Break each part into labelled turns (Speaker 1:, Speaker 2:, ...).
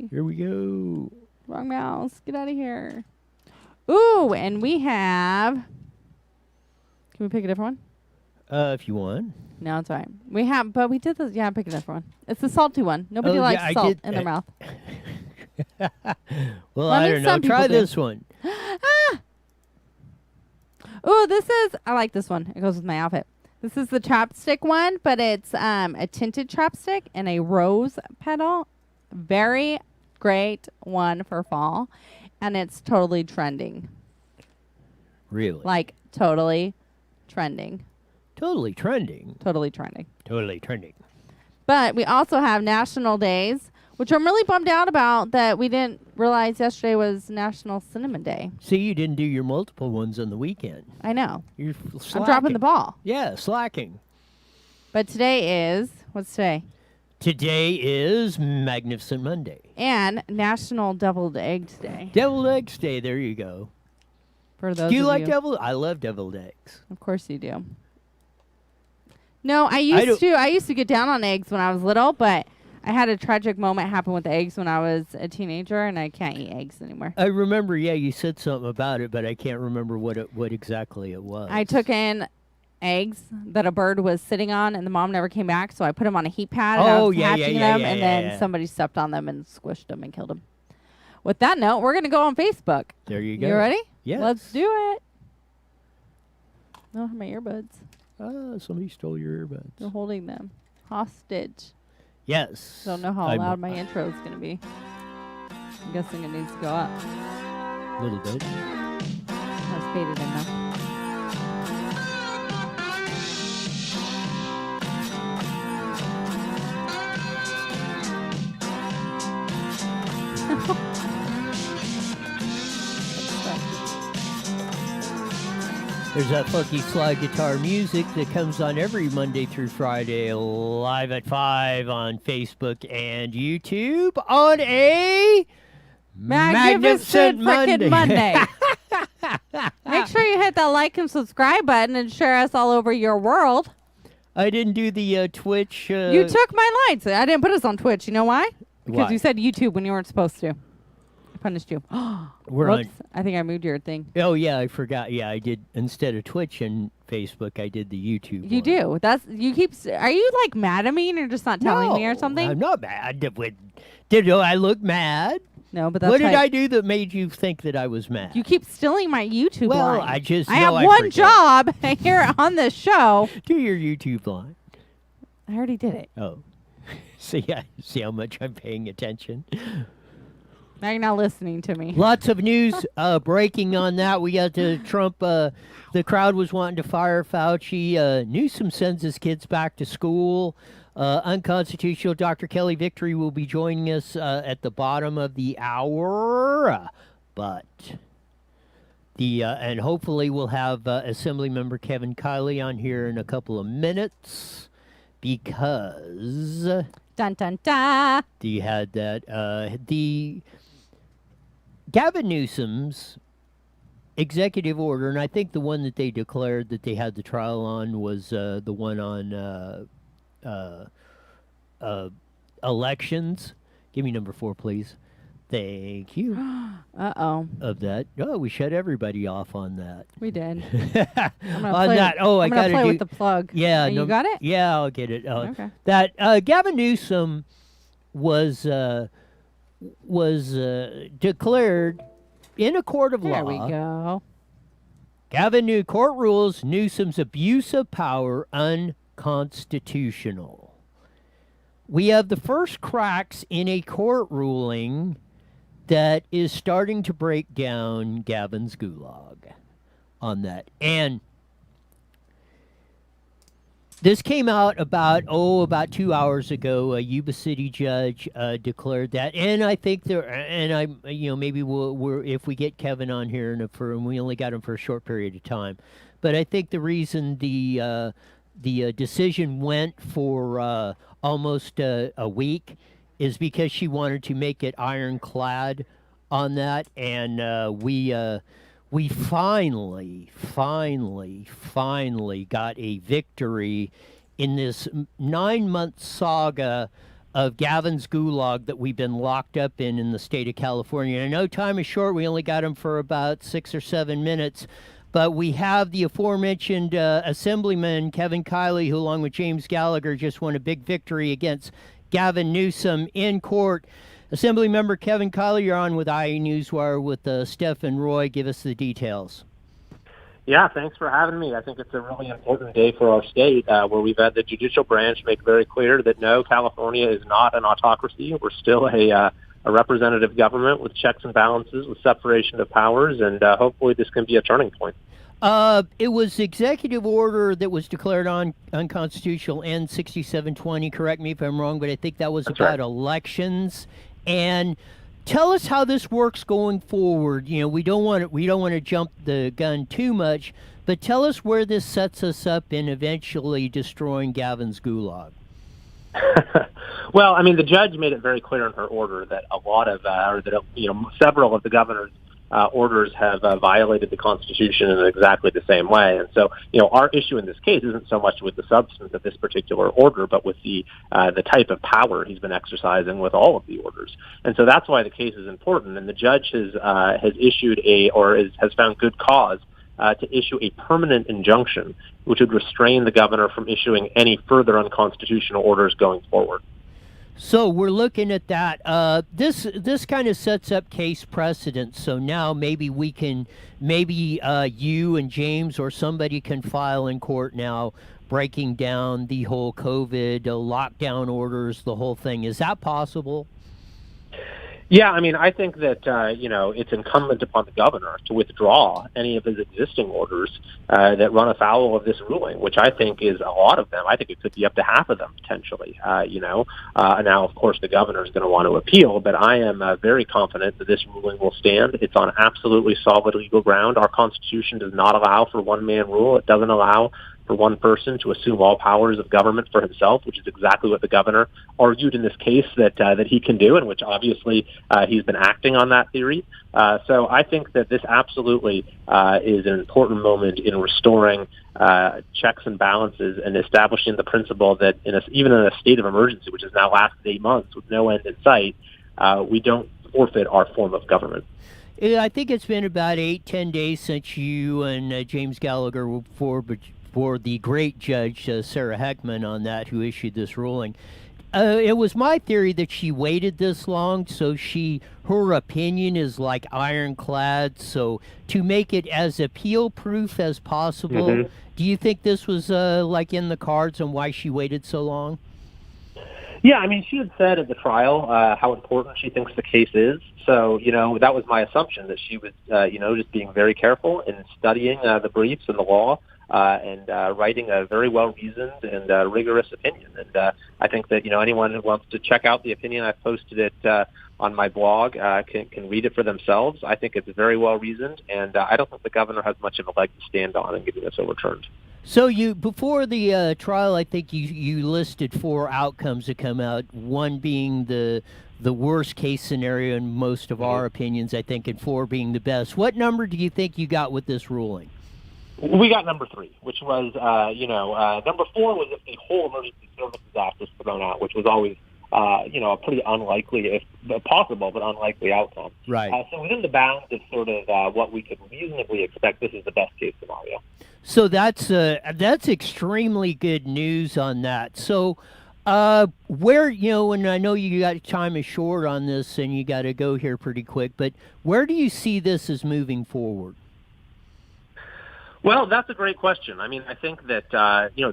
Speaker 1: Sorry.
Speaker 2: Here we go.
Speaker 1: Wrong mouse. Get out of here. Ooh, and we have... Can we pick a different one?
Speaker 2: If you want.
Speaker 1: No, it's all right. We have, but we did this. Yeah, pick a different one. It's the salty one. Nobody likes salt in their mouth.
Speaker 2: Well, I don't know. Try this one.
Speaker 1: Ooh, this is... I like this one. It goes with my outfit. This is the chapstick one, but it's a tinted chapstick and a rose petal. Very great one for fall. And it's totally trending.
Speaker 2: Really?
Speaker 1: Like, totally trending.
Speaker 2: Totally trending.
Speaker 1: Totally trending.
Speaker 2: Totally trending.
Speaker 1: But we also have national days, which I'm really bummed out about that we didn't realize yesterday was National Cinnamon Day.
Speaker 2: See, you didn't do your multiple ones on the weekend.
Speaker 1: I know.
Speaker 2: You're slacking.
Speaker 1: I'm dropping the ball.
Speaker 2: Yeah, slacking.
Speaker 1: But today is... What's today?
Speaker 2: Today is Magnificent Monday.
Speaker 1: And National Deviled Eggs Day.
Speaker 2: Deviled Eggs Day. There you go.
Speaker 1: For those
Speaker 2: Do you
Speaker 1: of
Speaker 2: like
Speaker 1: you.
Speaker 2: deviled? I love deviled eggs.
Speaker 1: Of course you do. No, I used to get down on eggs when I was little, but I had a tragic moment happen with the eggs when I was a teenager, and I can't eat eggs anymore.
Speaker 2: I remember, yeah, you said something about it, but I can't remember what exactly it was.
Speaker 1: I took in eggs that a bird was sitting on, and the mom never came back, so I put them on a heat pad, and I was hatching them, and then somebody stepped on them and squished them and killed them. With that note, we're going to go on Facebook.
Speaker 2: There you go.
Speaker 1: You ready?
Speaker 2: Yes.
Speaker 1: Let's do it. I don't have my earbuds.
Speaker 2: Somebody stole your earbuds.
Speaker 1: They're holding them hostage.
Speaker 2: Yes.
Speaker 1: Don't know how loud my intro is going to be. I'm guessing it needs to go up.
Speaker 2: A little bit.
Speaker 1: That's faded in now.
Speaker 2: There's that funky slide guitar music that comes on every Monday through Friday, live at 5 on Facebook and YouTube on a Magnificent
Speaker 1: Monday. Make sure you hit that like and subscribe button and share us all over your world.
Speaker 2: I didn't do the Twitch.
Speaker 1: You took my lines. I didn't put us on Twitch. You know why? Because you said YouTube when you weren't supposed to. I punished you.
Speaker 2: We're on.
Speaker 1: I think I moved your thing.
Speaker 2: Oh yeah, I forgot. Yeah, I did. Instead of Twitch and Facebook, I did the YouTube.
Speaker 1: You do. You keep. Are you like mad at me and you're just not telling me or something?
Speaker 2: I'm not mad. Did I look mad?
Speaker 1: No, but that's
Speaker 2: what did I do that made you think that I was mad?
Speaker 1: You keep stealing my YouTube line.
Speaker 2: Well, I
Speaker 1: have one job here on this show.
Speaker 2: Do your YouTube line.
Speaker 1: I already did it.
Speaker 2: Oh. See how much I'm paying attention.
Speaker 1: Now you're not listening to me.
Speaker 2: Lots of news breaking on that. We got the Trump. The crowd was wanting to fire Fauci. Newsome sends his kids back to school. Unconstitutional. Dr. Kelly Victory will be joining us at the bottom of the hour. But and hopefully we'll have Assemblymember Kevin Kiley on here in a couple of minutes because
Speaker 1: dun dun dun.
Speaker 2: You had that the Gavin Newsom's executive order, and I think the one that they declared that they had the trial on was the one on elections. Give me number 4, please. Thank you.
Speaker 1: Uh-oh.
Speaker 2: Of that. Oh, we shut everybody off on that.
Speaker 1: We did.
Speaker 2: On that. Oh, I got to
Speaker 1: play with the plug.
Speaker 2: Yeah.
Speaker 1: You got it?
Speaker 2: Yeah, I'll get it.
Speaker 1: Okay.
Speaker 2: That Gavin Newsom was declared in a court of law.
Speaker 1: There we go.
Speaker 2: Gavin court rules Newsom's abuse of power unconstitutional. We have the first cracks in a court ruling that is starting to break down Gavins Gulag on that. And this came out about 2 hours ago. A Yuba City judge declared that, and I think maybe we're if we get Kevin on here and we only got him for a short period of time, but I think the reason the decision went for almost a week is because she wanted to make it ironclad on that, and we finally got a victory in this 9-month saga of Gavins Gulag that we've been locked up in the state of California. And I know time is short. We only got him for about 6 or 7 minutes. But we have the aforementioned Assemblyman Kevin Kiley, who, along with James Gallagher, just won a big victory against Gavin Newsome in court. Assemblymember Kevin Kiley, you're on with IE Newswire with Steph and Roy. Give us the details.
Speaker 3: Yeah, thanks for having me. I think it's a really important day for our state, where we've had the judicial branch make very clear that no, California is not an autocracy. We're still a representative government with checks and balances, with separation of powers, and hopefully this can be a turning point.
Speaker 2: It was executive order that was declared unconstitutional, N6720. Correct me if I'm wrong, but I think that was
Speaker 3: That's
Speaker 2: about
Speaker 3: right.
Speaker 2: elections. And tell us how this works going forward. You know, we don't want to jump the gun too much, but tell us where this sets us up in eventually destroying Gavins Gulag.
Speaker 3: Well, I mean, the judge made it very clear in her order that several of the governor's orders have violated the Constitution in exactly the same way. And so, our issue in this case isn't so much with the substance of this particular order, but with the type of power he's been exercising with all of the orders. And so that's why the case is important. And the judge has issued has found good cause to issue a permanent injunction, which would restrain the governor from issuing any further unconstitutional orders going forward.
Speaker 2: So we're looking at that. This kind of sets up case precedent. So now maybe you and James or somebody can file in court now, breaking down the whole COVID lockdown orders, the whole thing. Is that possible?
Speaker 3: Yeah, I mean, I think that, it's incumbent upon the governor to withdraw any of his existing orders that run afoul of this ruling, which I think is a lot of them. I think it could be up to half of them, potentially. Now, of course, the governor is going to want to appeal, but I am very confident that this ruling will stand. It's on absolutely solid legal ground. Our Constitution does not allow for one-man rule. It doesn't allow for one person to assume all powers of government for himself, which is exactly what the governor argued in this case that he can do, and which obviously he's been acting on that theory. So I think that this absolutely is an important moment in restoring checks and balances and establishing the principle that even in a state of emergency, which has now lasted 8 months with no end in sight, we don't forfeit our form of government.
Speaker 2: I think it's been about 8-10 days since you and James Gallagher were for the great judge, Sarah Heckman, on that, who issued this ruling. It was my theory that she waited this long, so her opinion is like ironclad. So to make it as appeal-proof as possible, do you think this was like in the cards and why she waited so long?
Speaker 3: Yeah, I mean, she had said at the trial how important she thinks the case is. So, that was my assumption, that she was, just being very careful in studying the briefs and the law. And writing a very well-reasoned and rigorous opinion. And I think that, anyone who wants to check out the opinion, I've posted it on my blog, can read it for themselves. I think it's very well-reasoned, and I don't think the governor has much of a leg to stand on in getting this overturned.
Speaker 2: So before the trial, I think you listed 4 outcomes that come out, one being the worst case scenario in most of our opinions, I think, and 4 being the best. What number do you think you got with this ruling?
Speaker 3: We got number 3, which was, number 4 was if the whole Emergency Services Act was thrown out, which was always, a pretty unlikely, if possible, but unlikely outcome.
Speaker 2: Right.
Speaker 3: So within the bounds of sort of what we could reasonably expect, this is the best case scenario.
Speaker 2: So that's extremely good news on that. So where, and I know you got time is short on this and you got to go here pretty quick, but where do you see this as moving forward?
Speaker 3: Well, that's a great question. I mean, I think that,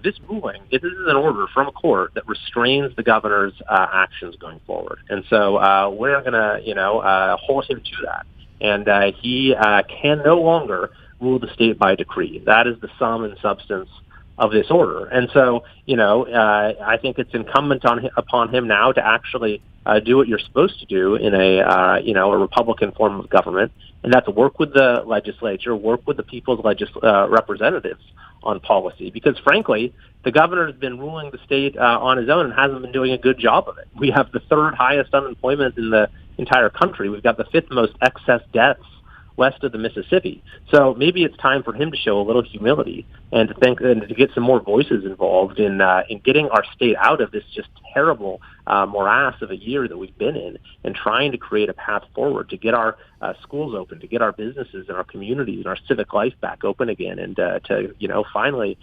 Speaker 3: this ruling, this is an order from a court that restrains the governor's actions going forward. And so we're going to, hold him to that. And he can no longer rule the state by decree. That is the sum and substance of this order. And so, I think it's incumbent upon him now to actually do what you're supposed to do in a Republican form of government, and that's work with the legislature, work with the people's representatives on policy. Because frankly, the governor has been ruling the state on his own and hasn't been doing a good job of it. We have the 3rd highest unemployment in the entire country. We've got the 5th most excess deaths west of the Mississippi. So maybe it's time for him to show a little humility and to think and to get some more voices involved in getting our state out of this just terrible morass of a year that we've been in, and trying to create a path forward to get our schools open, to get our businesses and our communities and our civic life back open again, and to finally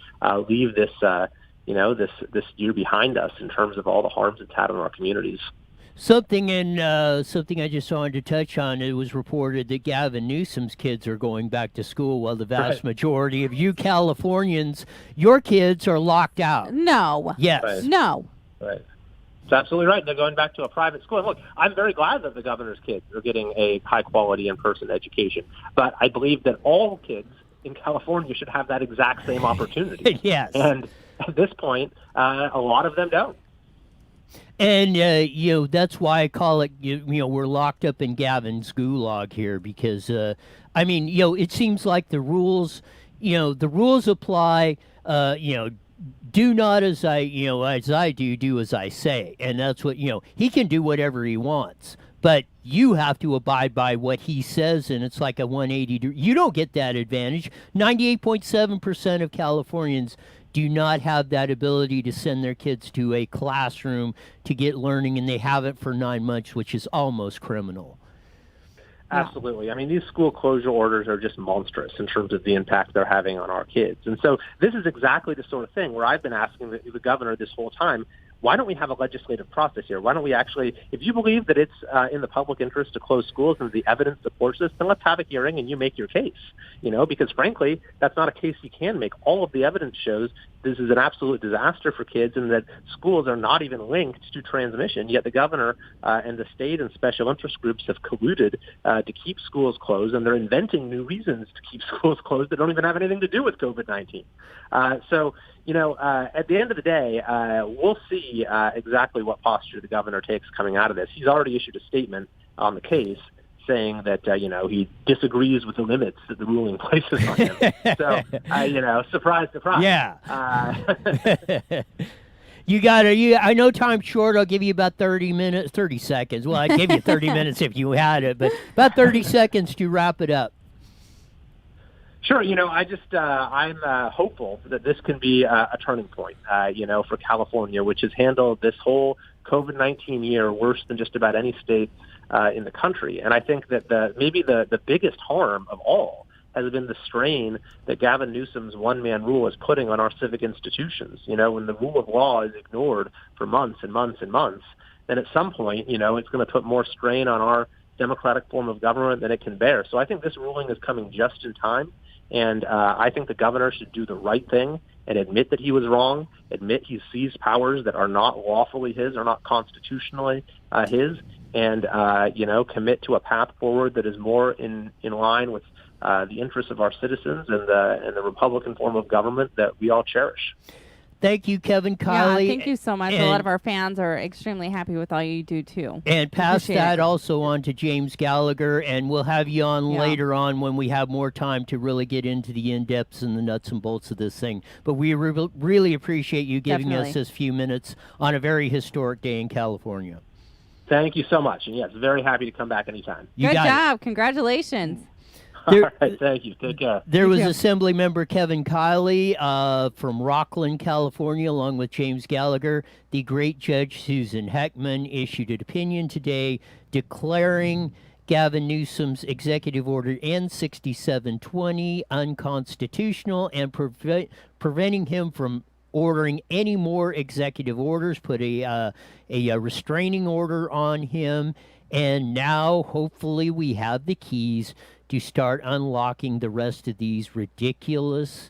Speaker 3: leave this this year behind us in terms of all the harms it's had on our communities.
Speaker 2: Something I just wanted to touch on. It was reported that Gavin Newsom's kids are going back to school, while the vast majority of you Californians, your kids are locked out.
Speaker 1: No.
Speaker 2: Yes.
Speaker 3: Right.
Speaker 1: No.
Speaker 3: Right. That's absolutely right. They're going back to a private school. And look, I'm very glad that the governor's kids are getting a high-quality in-person education. But I believe that all kids in California should have that exact same opportunity.
Speaker 2: Yes.
Speaker 3: And at this point, a lot of them don't.
Speaker 2: And, that's why I call it, we're locked up in Gavins Gulag here, because, it seems like the rules apply, do not as I do as I say. And that's what, he can do whatever he wants, but you have to abide by what he says, and it's like a 180. You don't get that advantage. 98.7% of Californians do not have that ability to send their kids to a classroom to get learning, and they haven't for 9 months, which is almost criminal.
Speaker 3: Absolutely. I mean, these school closure orders are just monstrous in terms of the impact they're having on our kids. And so this is exactly the sort of thing where I've been asking the governor this whole time, why don't we have a legislative process here? Why don't we actually, if you believe that it's in the public interest to close schools and the evidence supports this, then let's have a hearing and you make your case, because frankly, that's not a case you can make. All of the evidence shows this is an absolute disaster for kids and that schools are not even linked to transmission, yet the governor and the state and special interest groups have colluded to keep schools closed, and they're inventing new reasons to keep schools closed that don't even have anything to do with COVID-19. At the end of the day, we'll see exactly what posture the governor takes coming out of this. He's already issued a statement on the case saying that, he disagrees with the limits that the ruling places on him. So, surprise, surprise.
Speaker 2: Yeah. I know time's short. I'll give you about 30 seconds. Well, I'd give you 30 minutes if you had it, but about 30 seconds to wrap it up.
Speaker 3: Sure. I'm hopeful that this can be a turning point, for California, which has handled this whole COVID-19 year worse than just about any state in the country. And I think that maybe the biggest harm of all has been the strain that Gavin Newsom's one-man rule is putting on our civic institutions. When the rule of law is ignored for months and months and months, then at some point, it's going to put more strain on our democratic form of government than it can bear. So I think this ruling is coming just in time. And I think the governor should do the right thing and admit that he was wrong, admit he seized powers that are not lawfully his or not constitutionally his, and, commit to a path forward that is more in line with the interests of our citizens and the Republican form of government that we all cherish.
Speaker 2: Thank you, Kevin Kiley.
Speaker 1: Yeah, thank you so much. A lot of our fans are extremely happy with all you do, too.
Speaker 2: And pass that also on to James Gallagher, and we'll have you on later on when we have more time to really get into the in-depths and the nuts and bolts of this thing. But we really appreciate you giving us this few minutes on a very historic day in California.
Speaker 3: Thank you so much. And yes, very happy to come back anytime.
Speaker 1: Good job. Congratulations.
Speaker 3: All right, thank you. Take care.
Speaker 2: There was Assembly Member Kevin Kiley from Rockland, California, along with James Gallagher. The great Judge Susan Heckman issued an opinion today declaring Gavin Newsom's Executive Order N6720 unconstitutional and preventing him from ordering any more executive orders, put a restraining order on him. And now, hopefully, we have the keys to start unlocking the rest of these ridiculous,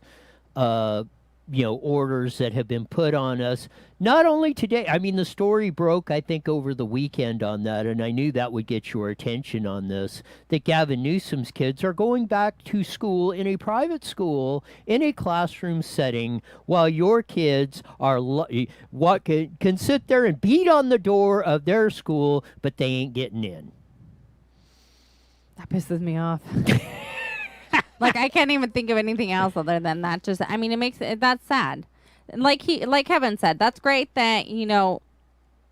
Speaker 2: orders that have been put on us. Not only today, I mean, the story broke, I think, over the weekend on that, and I knew that would get your attention on this, that Gavin Newsom's kids are going back to school in a private school in a classroom setting while your kids are can sit there and beat on the door of their school, but they ain't getting in.
Speaker 1: That pisses me off. Like, I can't even think of anything else other than that. It makes that's sad. Like Kevin said, that's great that,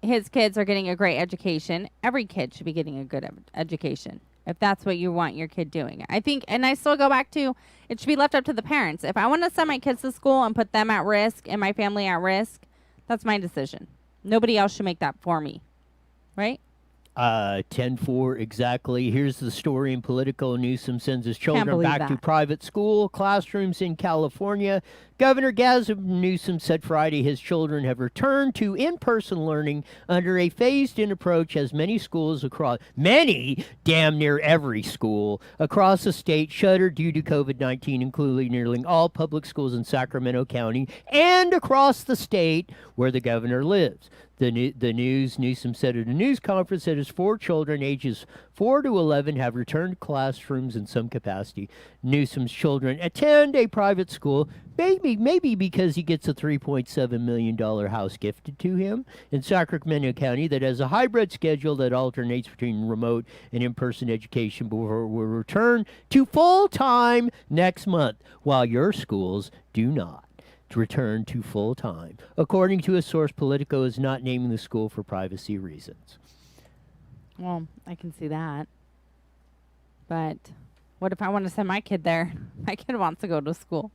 Speaker 1: his kids are getting a great education. Every kid should be getting a good education if that's what you want your kid doing. I think, and I still go back to, it should be left up to the parents. If I want to send my kids to school and put them at risk and my family at risk, that's my decision. Nobody else should make that for me, right?
Speaker 2: 10-4 exactly. Here's the story in Politico. Newsome sends his children back to
Speaker 1: that.
Speaker 2: private school classrooms in California. Governor Gavin Newsome said Friday his children have returned to in-person learning under a phased-in approach as damn near every school across the state shuttered due to COVID-19, including nearly all public schools in Sacramento County and across the state where the governor lives. Newsome said at a news conference that his 4 children, ages 4 to 11, have returned to classrooms in some capacity. Newsome's children attend a private school, maybe because he gets a $3.7 million house gifted to him in Sacramento County that has a hybrid schedule that alternates between remote and in-person education before will return to full-time next month, while your schools do not return to full-time. According to a source, Politico is not naming the school for privacy reasons.
Speaker 1: Well, I can see that. But what if I want to send my kid there? My kid wants to go to school.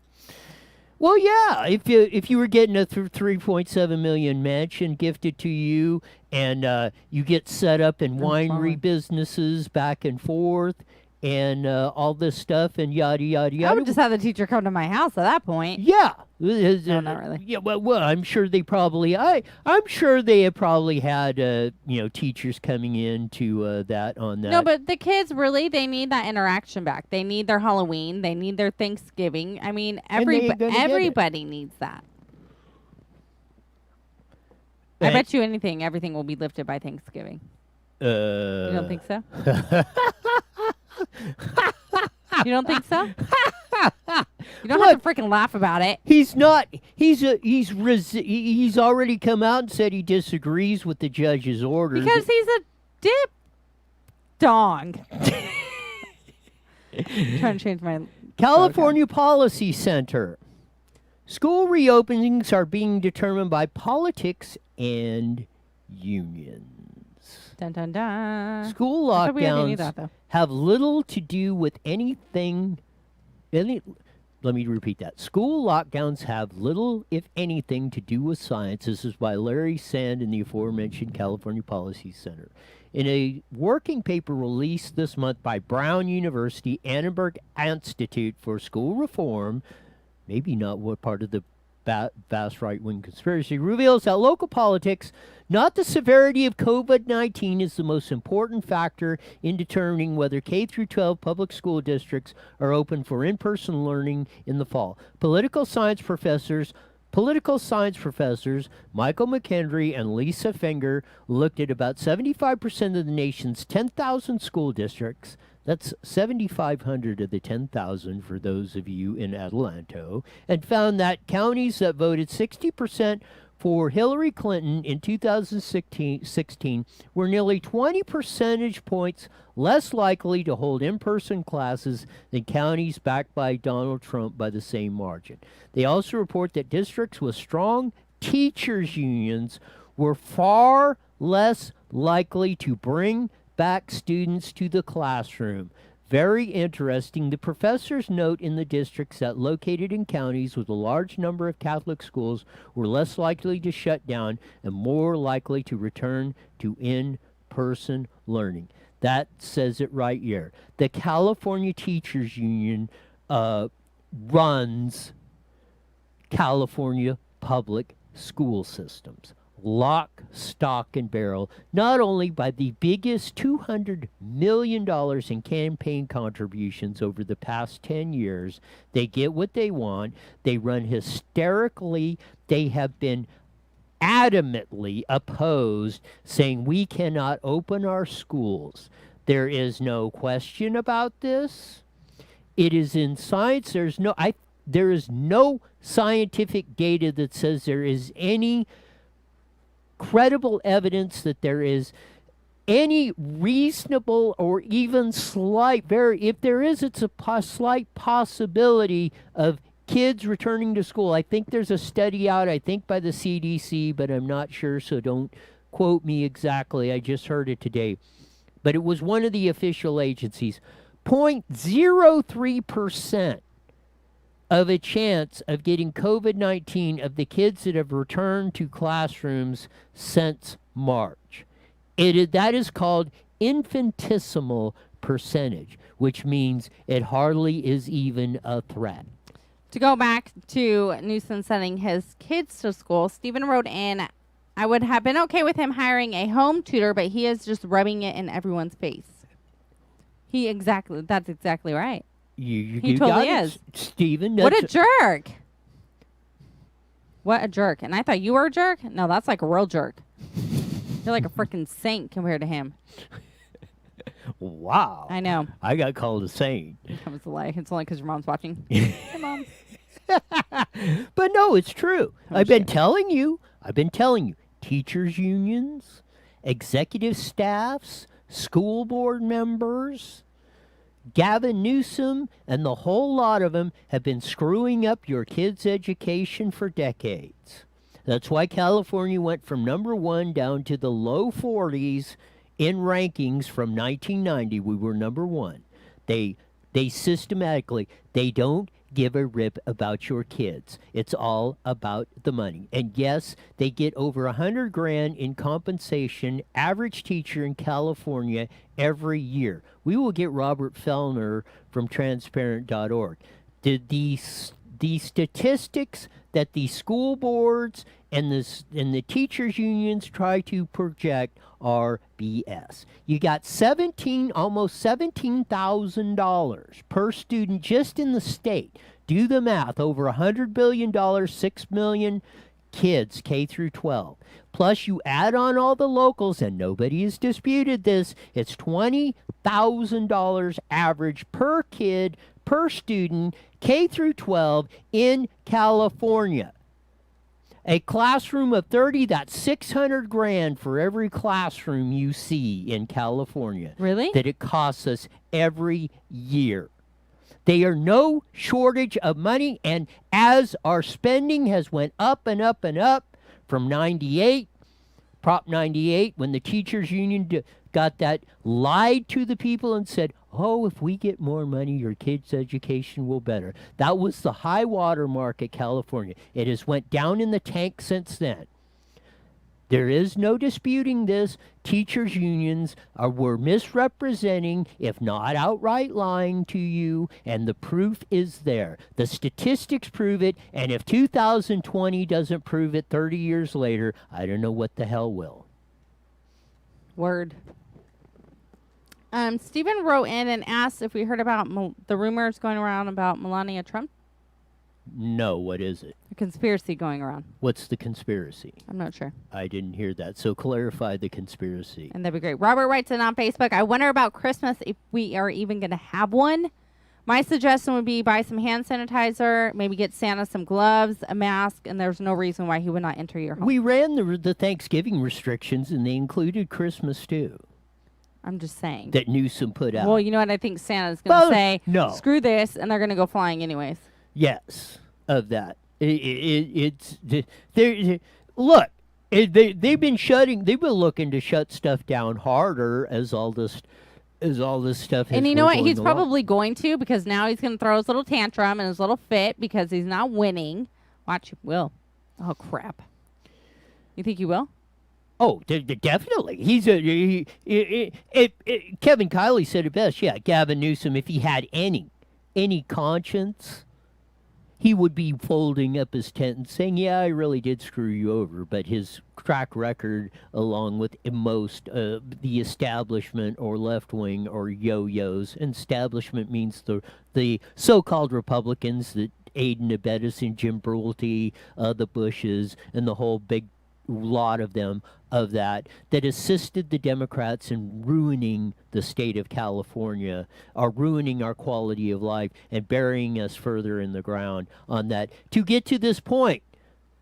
Speaker 2: Well, yeah, if you were getting a $3.7 million mansion gifted to you and you get set up in winery businesses back and forth and all this stuff and yada, yada, yada.
Speaker 1: I would just have the teacher come to my house at that point.
Speaker 2: Yeah.
Speaker 1: No, not really.
Speaker 2: Yeah, well, I'm sure they probably, I'm sure they have probably had, teachers coming in to that on that.
Speaker 1: No, but the kids really, they need that interaction back. They need their Halloween. They need their Thanksgiving. I mean, everybody needs that. I bet you everything will be lifted by Thanksgiving. You don't think so? You don't think so? You don't have to freaking laugh about it.
Speaker 2: He's not. He's already come out and said he disagrees with the judge's order
Speaker 1: because he's a dip dong. Trying to change my
Speaker 2: California Policy Center. School reopenings are being determined by politics and unions.
Speaker 1: Dun, dun, dun.
Speaker 2: School lockdowns have little to do with anything. Let me repeat that. School lockdowns have little, if anything, to do with science. This is by Larry Sand in the aforementioned California Policy Center. In a working paper released this month by Brown University Annenberg Institute for School Reform, maybe not what part of the vast right-wing conspiracy, reveals that local politics, not the severity of COVID-19, is the most important factor in determining whether K-12 public school districts are open for in-person learning in the fall. Political science professors Michael McHenry and Lisa Finger looked at about 75% of the nation's 10,000 school districts. That's 7,500 of the 10,000 for those of you in Adelanto, and found that counties that voted 60% for Hillary Clinton in 2016 were nearly 20 percentage points less likely to hold in-person classes than counties backed by Donald Trump by the same margin. They also report that districts with strong teachers' unions were far less likely to bring back students to the classroom. Very interesting. The professors note in the districts that located in counties with a large number of Catholic schools were less likely to shut down and more likely to return to in-person learning. That says it right here. The California Teachers Union runs California public school systems. Lock, stock, and barrel, not only by the biggest $200 million in campaign contributions over the past 10 years. They get what they want. They run hysterically. They have been adamantly opposed, saying we cannot open our schools. There is no question about this. It is in science. There is no scientific data that says there is any credible evidence that there is any reasonable or even slight, if there is, it's a slight possibility of kids returning to school. I think there's a study out, I think by the CDC, but I'm not sure, so don't quote me exactly. I just heard it today. But it was one of the official agencies. 0.03% of a chance of getting COVID-19 of the kids that have returned to classrooms since March. That is called infinitesimal percentage, which means it hardly is even a threat.
Speaker 1: To go back to Newsom sending his kids to school, Stephen wrote in, I would have been okay with him hiring a home tutor, but he is just rubbing it in everyone's face. That's exactly right.
Speaker 2: You
Speaker 1: He totally is.
Speaker 2: Stephen.
Speaker 1: What a jerk. What a jerk. And I thought you were a jerk? No, that's like a real jerk. You're like a freaking saint compared to him.
Speaker 2: Wow.
Speaker 1: I know.
Speaker 2: I got called a saint.
Speaker 1: That was a lie. It's only because your mom's watching. Hey, Mom.
Speaker 2: But no, it's true.
Speaker 1: Oh,
Speaker 2: I've been
Speaker 1: shit.
Speaker 2: telling you. Teachers' unions, executive staffs, school board members, Gavin Newsome, and the whole lot of them have been screwing up your kids' education for decades. That's why California went from number 1 down to the low 40s in rankings from 1990. We were number 1. They systematically, they don't give a rip about your kids. It's all about the money. And yes, they get over $100,000 in compensation, average teacher in California every year. We will get Robert Fellner from transparent.org. The statistics that the school boards and the teachers unions try to project are BS. You got almost $17,000 per student just in the state. Do the math, over $100 billion, 6 million kids, K through 12. Plus you add on all the locals, and nobody has disputed this, it's $20,000 average per kid, per student, K through 12 in California. A classroom of 30, that's $600,000 for every classroom you see in California.
Speaker 1: Really?
Speaker 2: That it costs us every year. There are no shortage of money, and as our spending has went up and up and up from 98, Prop 98, when the teachers union got that, lied to the people and said, oh, if we get more money, your kids' education will better. That was the high water mark at California. It has went down in the tank since then. There is no disputing this. Teachers' unions were misrepresenting, if not outright lying to you, and the proof is there. The statistics prove it, and if 2020 doesn't prove it 30 years later, I don't know what the hell will.
Speaker 1: Word. Stephen wrote in and asked if we heard about the rumors going around about Melania Trump.
Speaker 2: No, what is it?
Speaker 1: A conspiracy going around.
Speaker 2: What's the conspiracy?
Speaker 1: I'm not sure.
Speaker 2: I didn't hear that, so clarify the conspiracy.
Speaker 1: And that'd be great. Robert writes in on Facebook, I wonder about Christmas if we are even going to have one. My suggestion would be buy some hand sanitizer, maybe get Santa some gloves, a mask, and there's no reason why he would not enter your home.
Speaker 2: We ran the Thanksgiving restrictions, and they included Christmas, too.
Speaker 1: I'm just saying.
Speaker 2: That Newsom put out.
Speaker 1: Well, you know what? I think Santa's going to say,
Speaker 2: no.
Speaker 1: Screw this, and they're going to go flying anyways.
Speaker 2: Yes, of that. Look, they've been looking to shut stuff down harder as all this stuff.
Speaker 1: And you know what? He's probably going to, because now he's going to throw his little tantrum and his little fit because he's not winning. Watch, he will. Oh crap! You think he will?
Speaker 2: Oh, definitely. Kevin Kiley said it best. Yeah, Gavin Newsom, if he had any conscience, he would be folding up his tent and saying, yeah, I really did screw you over. But his track record, along with most the establishment or left wing or yo-yos, and establishment means the so-called Republicans that aid and abet us in Jim Brulty, the Bushes, and the whole big lot of them that assisted the Democrats in ruining the state of California, are ruining our quality of life and burying us further in the ground on that to get to this point.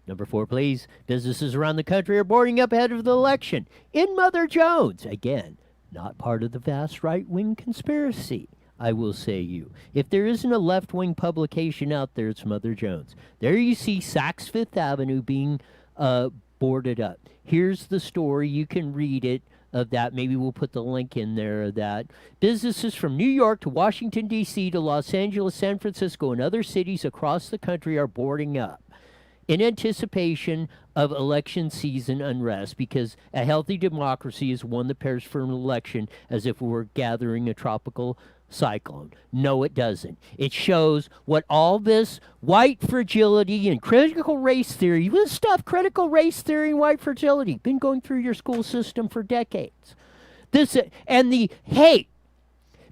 Speaker 2: Number 4, please. Businesses around the country are boarding up ahead of the election. In Mother Jones, again, not part of the vast right-wing conspiracy. I will say you. If there isn't a left-wing publication out there, it's Mother Jones. There you see Saks Fifth Avenue being boarded up. Here's the story. You can read it of that. Maybe we'll put the link in there of that. Businesses from New York to Washington, D.C. to Los Angeles, San Francisco, and other cities across the country are boarding up in anticipation of election season unrest, because a healthy democracy is one that prepares for an election as if we were gathering a tropical cyclone. No, it doesn't. It shows what all this white fragility and critical race theory, this stuff, critical race theory and white fragility, been going through your school system for decades. This and the hate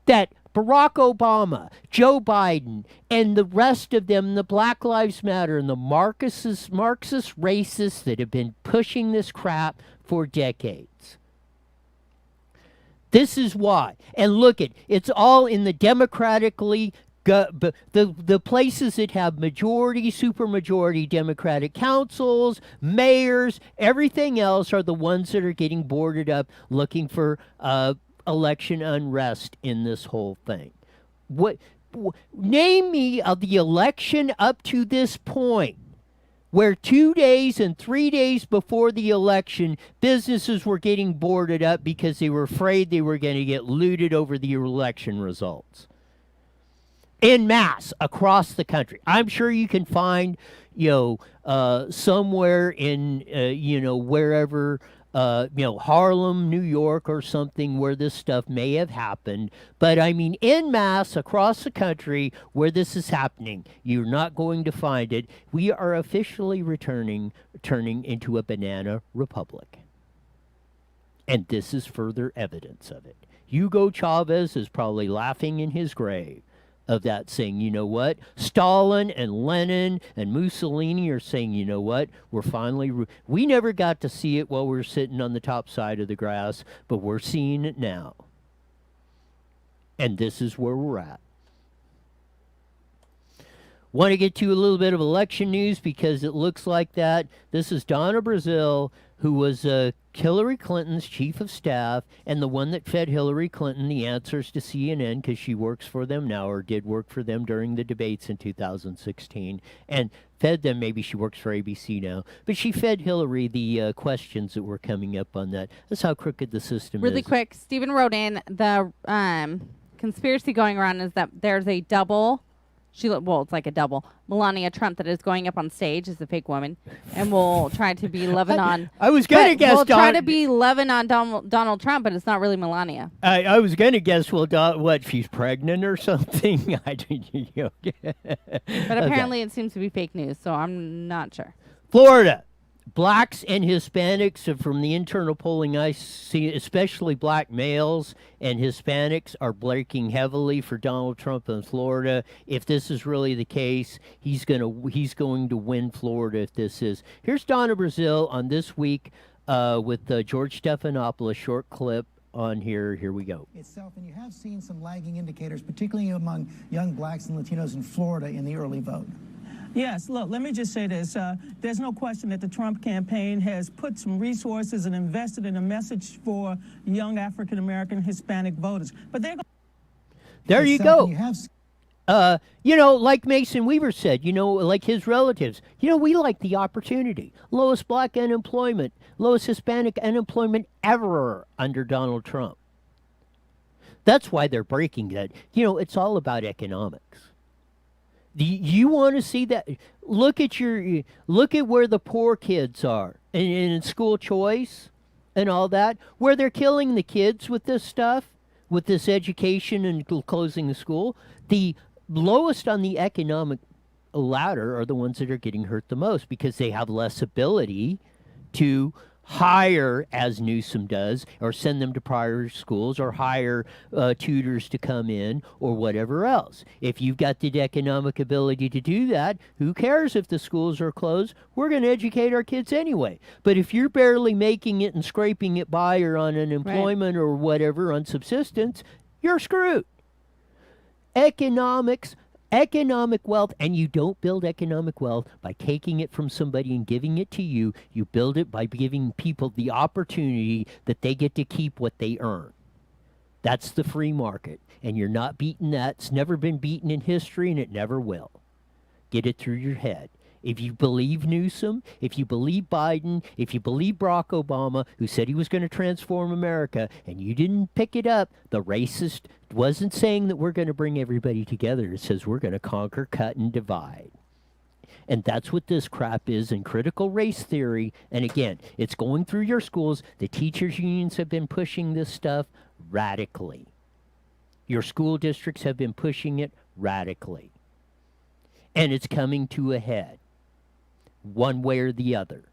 Speaker 2: that Barack Obama, Joe Biden, and the rest of them, the Black Lives Matter and the Marxist racists that have been pushing this crap for decades. This is why. And look it's all in the democratically, the places that have majority, supermajority Democratic councils, mayors, everything else are the ones that are getting boarded up looking for election unrest in this whole thing. Name me of the election up to this point where 2 days and 3 days before the election, businesses were getting boarded up because they were afraid they were going to get looted over the election results. En masse across the country. I'm sure you can find, somewhere in, wherever, Harlem, New York or something where this stuff may have happened. But I mean, en masse across the country where this is happening, you're not going to find it. We are officially turning into a banana republic. And this is further evidence of it. Hugo Chavez is probably laughing in his grave of that, saying, you know what, Stalin and Lenin and Mussolini are saying, you know what, we're finally, we never got to see it while we were sitting on the top side of the grass, but we're seeing it now. And this is where we're at. Want to get to a little bit of election news because it looks like that. This is Donna Brazile, who was Hillary Clinton's chief of staff and the one that fed Hillary Clinton the answers to CNN because she works for them now or did work for them during the debates in 2016 and fed them. Maybe she works for ABC now, but she fed Hillary the questions that were coming up on that. That's how crooked the system is.
Speaker 1: Really quick, Stephen wrote in the conspiracy going around is that there's a double. It's like a double Melania Trump that is going up on stage as a fake woman, and will try to be loving on.
Speaker 2: I was gonna guess.
Speaker 1: We'll try to be loving on Donald Trump, but it's not really Melania.
Speaker 2: I was gonna guess. Well, what? She's pregnant or something? But
Speaker 1: apparently, it seems to be fake news, so I'm not sure.
Speaker 2: Florida. Blacks and Hispanics, from the internal polling I see, especially black males and Hispanics, are breaking heavily for Donald Trump in Florida. If this is really the case, he's going to win Florida if this is. Here's Donna Brazile on This Week with George Stephanopoulos, short clip on here. Here we go.
Speaker 4: Itself, and you have seen some lagging indicators, particularly among young blacks and Latinos in Florida in the early vote.
Speaker 5: Yes, look, let me just say this. There's no question that the Trump campaign has put some resources and invested in a message for young African-American Hispanic voters. But
Speaker 2: there you go. Like Mason Weaver said, like his relatives, we like the opportunity. Lowest black unemployment, lowest Hispanic unemployment ever under Donald Trump. That's why they're breaking that. It's all about economics. You want to see that? Look at where the poor kids are in school choice and all that, where they're killing the kids with this stuff, with this education and closing the school. The lowest on the economic ladder are the ones that are getting hurt the most because they have less ability to hire, as Newsome does, or send them to private schools, or hire tutors to come in, or whatever else. If you've got the economic ability to do that, who cares if the schools are closed? We're going to educate our kids anyway. But if you're barely making it and scraping it by, or on unemployment or whatever, on subsistence, you're screwed. Economic wealth, and you don't build economic wealth by taking it from somebody and giving it to you. You build it by giving people the opportunity that they get to keep what they earn. That's the free market, and you're not beating that. It's never been beaten in history, and it never will. Get it through your head. If you believe Newsome, if you believe Biden, if you believe Barack Obama, who said he was going to transform America, and you didn't pick it up, the racist wasn't saying that we're going to bring everybody together. It says we're going to conquer, cut, and divide. And that's what this crap is in critical race theory. And again, it's going through your schools. The teachers' unions have been pushing this stuff radically. Your school districts have been pushing it radically. And it's coming to a head, one way or the other.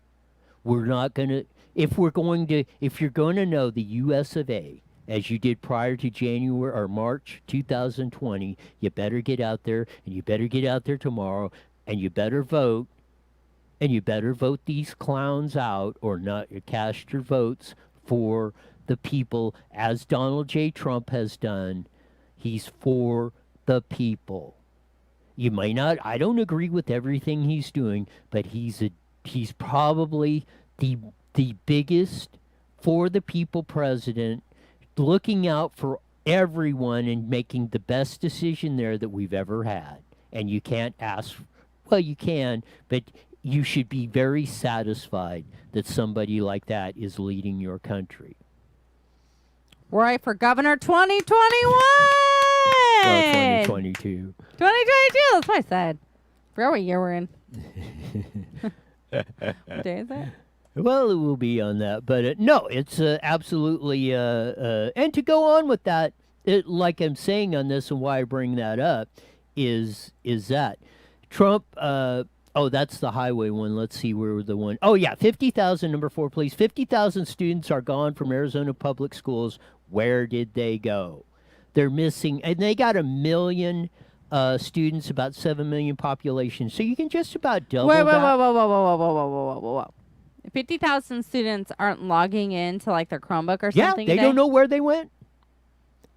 Speaker 2: We're not going to, if you're going to know the US of A, as you did prior to January or March 2020, you better get out there, and you better get out there tomorrow, and you better vote, and you better vote these clowns out, or not cast your votes for the people, as Donald J. Trump has done. He's for the people. You may not, I don't agree with everything he's doing, but he's probably the biggest for the people president, looking out for everyone and making the best decision there that we've ever had. And you can't ask, well, you can, but you should be very satisfied that somebody like that is leading your country.
Speaker 1: Roy for governor 2021.
Speaker 2: Well, 2022.
Speaker 1: 2022. That's what I said. Forgot what year we're in. What day is it?
Speaker 2: Well, it will be on that, but no, it's absolutely. And to go on with that, like I'm saying on this, and why I bring that up is that Trump. Oh, that's the highway one. Let's see where the one. Oh yeah, 50,000. Number 4, please. 50,000 students are gone from Arizona public schools. Where did they go? They're missing, and they got 1 million students, about 7 million population. So you can just about double that.
Speaker 1: Whoa. 50,000 students aren't logging in to like their Chromebook or something.
Speaker 2: Yeah, they don't know where they went.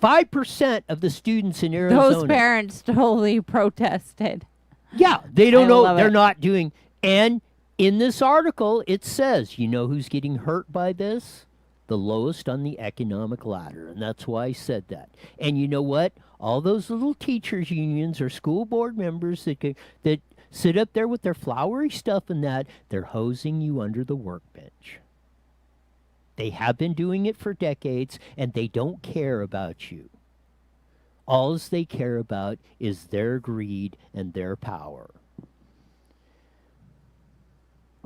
Speaker 2: 5% of the students in Arizona.
Speaker 1: Those parents totally protested.
Speaker 2: Yeah, they don't know. They're
Speaker 1: it.
Speaker 2: not doing. And in this article, it says, you know who's getting hurt by this? The lowest on the economic ladder. And that's why I said that. And you know what? All those little teachers' unions or school board members that sit up there with their flowery stuff and that, they're hosing you under the workbench. They have been doing it for decades, and they don't care about you. All they care about is their greed and their power.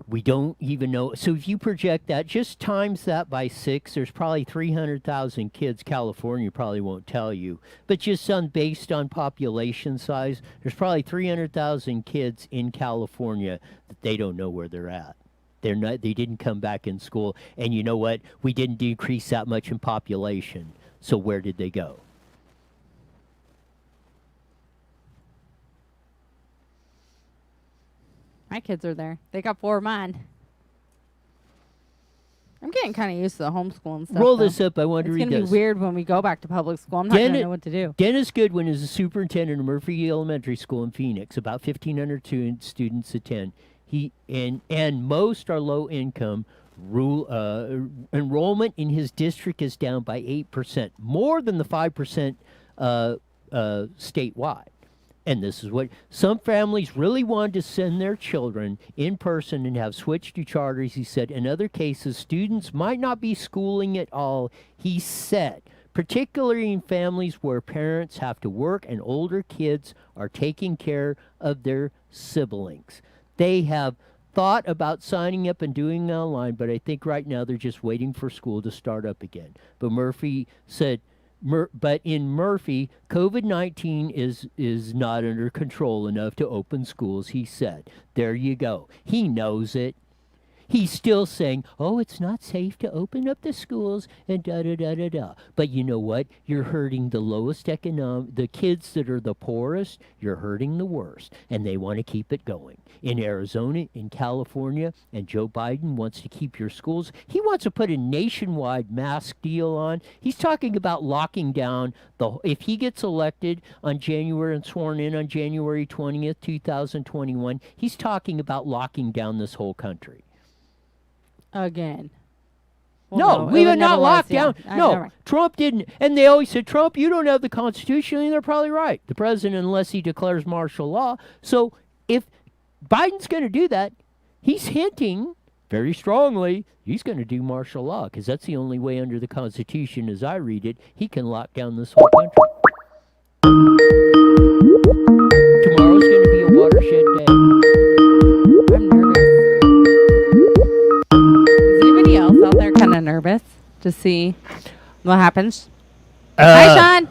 Speaker 2: We don't even know. So if you project that, just times that by 6, there's probably 300,000 kids. California probably won't tell you. But just based on population size, there's probably 300,000 kids in California that they don't know where they're at. They didn't come back in school. And you know what? We didn't decrease that much in population. So where did they go?
Speaker 1: My kids are there. They got 4 of mine. I'm getting kind of used to the homeschooling stuff.
Speaker 2: Roll this up. I want to read
Speaker 1: this. It's going to be weird when we go back to public school. I'm not going to know what to do.
Speaker 2: Dennis Goodwin is the superintendent of Murphy Elementary School in Phoenix. About 1,500 students attend. And most are low income. Enrollment in his district is down by 8%, more than the 5% statewide. And this is what some families really wanted to send their children in person and have switched to charters. He said, in other cases, students might not be schooling at all. He said, particularly in families where parents have to work and older kids are taking care of their siblings. They have thought about signing up and doing it online, but I think right now they're just waiting for school to start up again. But Murphy said, but in Murphy, COVID-19 is not under control enough to open schools, he said. There you go. He knows it. He's still saying, oh, it's not safe to open up the schools and da-da-da-da-da. But you know what? You're hurting the lowest the kids that are the poorest, you're hurting the worst. And they want to keep it going. In Arizona, in California, and Joe Biden wants to keep your schools. He wants to put a nationwide mask deal on. He's talking about locking down if he gets elected on January and sworn in on January 20th, 2021, he's talking about locking down this whole country.
Speaker 1: Again.
Speaker 2: Well, no, we were not locked down. No, Trump didn't. And they always said, Trump, you don't have the Constitution. And they're probably right. The president, unless he declares martial law. So if Biden's going to do that. He's hinting very strongly he's going to do martial law because that's the only way under the Constitution, as I read it, he can lock down this whole country. Tomorrow's going to be a watershed day.
Speaker 1: I'm nervous. Is anybody else out there kind of nervous to see what happens? Hi, Sean.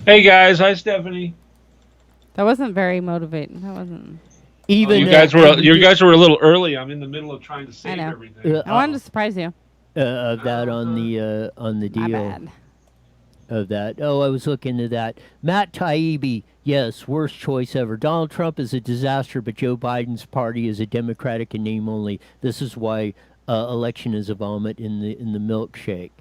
Speaker 6: Hey guys, hi Stephanie.
Speaker 1: That wasn't very motivating. That wasn't.
Speaker 2: Even
Speaker 6: you guys were a little early. I'm in the middle of trying to save everything.
Speaker 1: I wanted to surprise you.
Speaker 2: Of that on the deal.
Speaker 1: My bad.
Speaker 2: Of that. Oh, I was looking at that. Matt Taibbi, yes, worst choice ever. Donald Trump is a disaster, but Joe Biden's party is a Democratic in name only. This is why election is a vomit in the milkshake.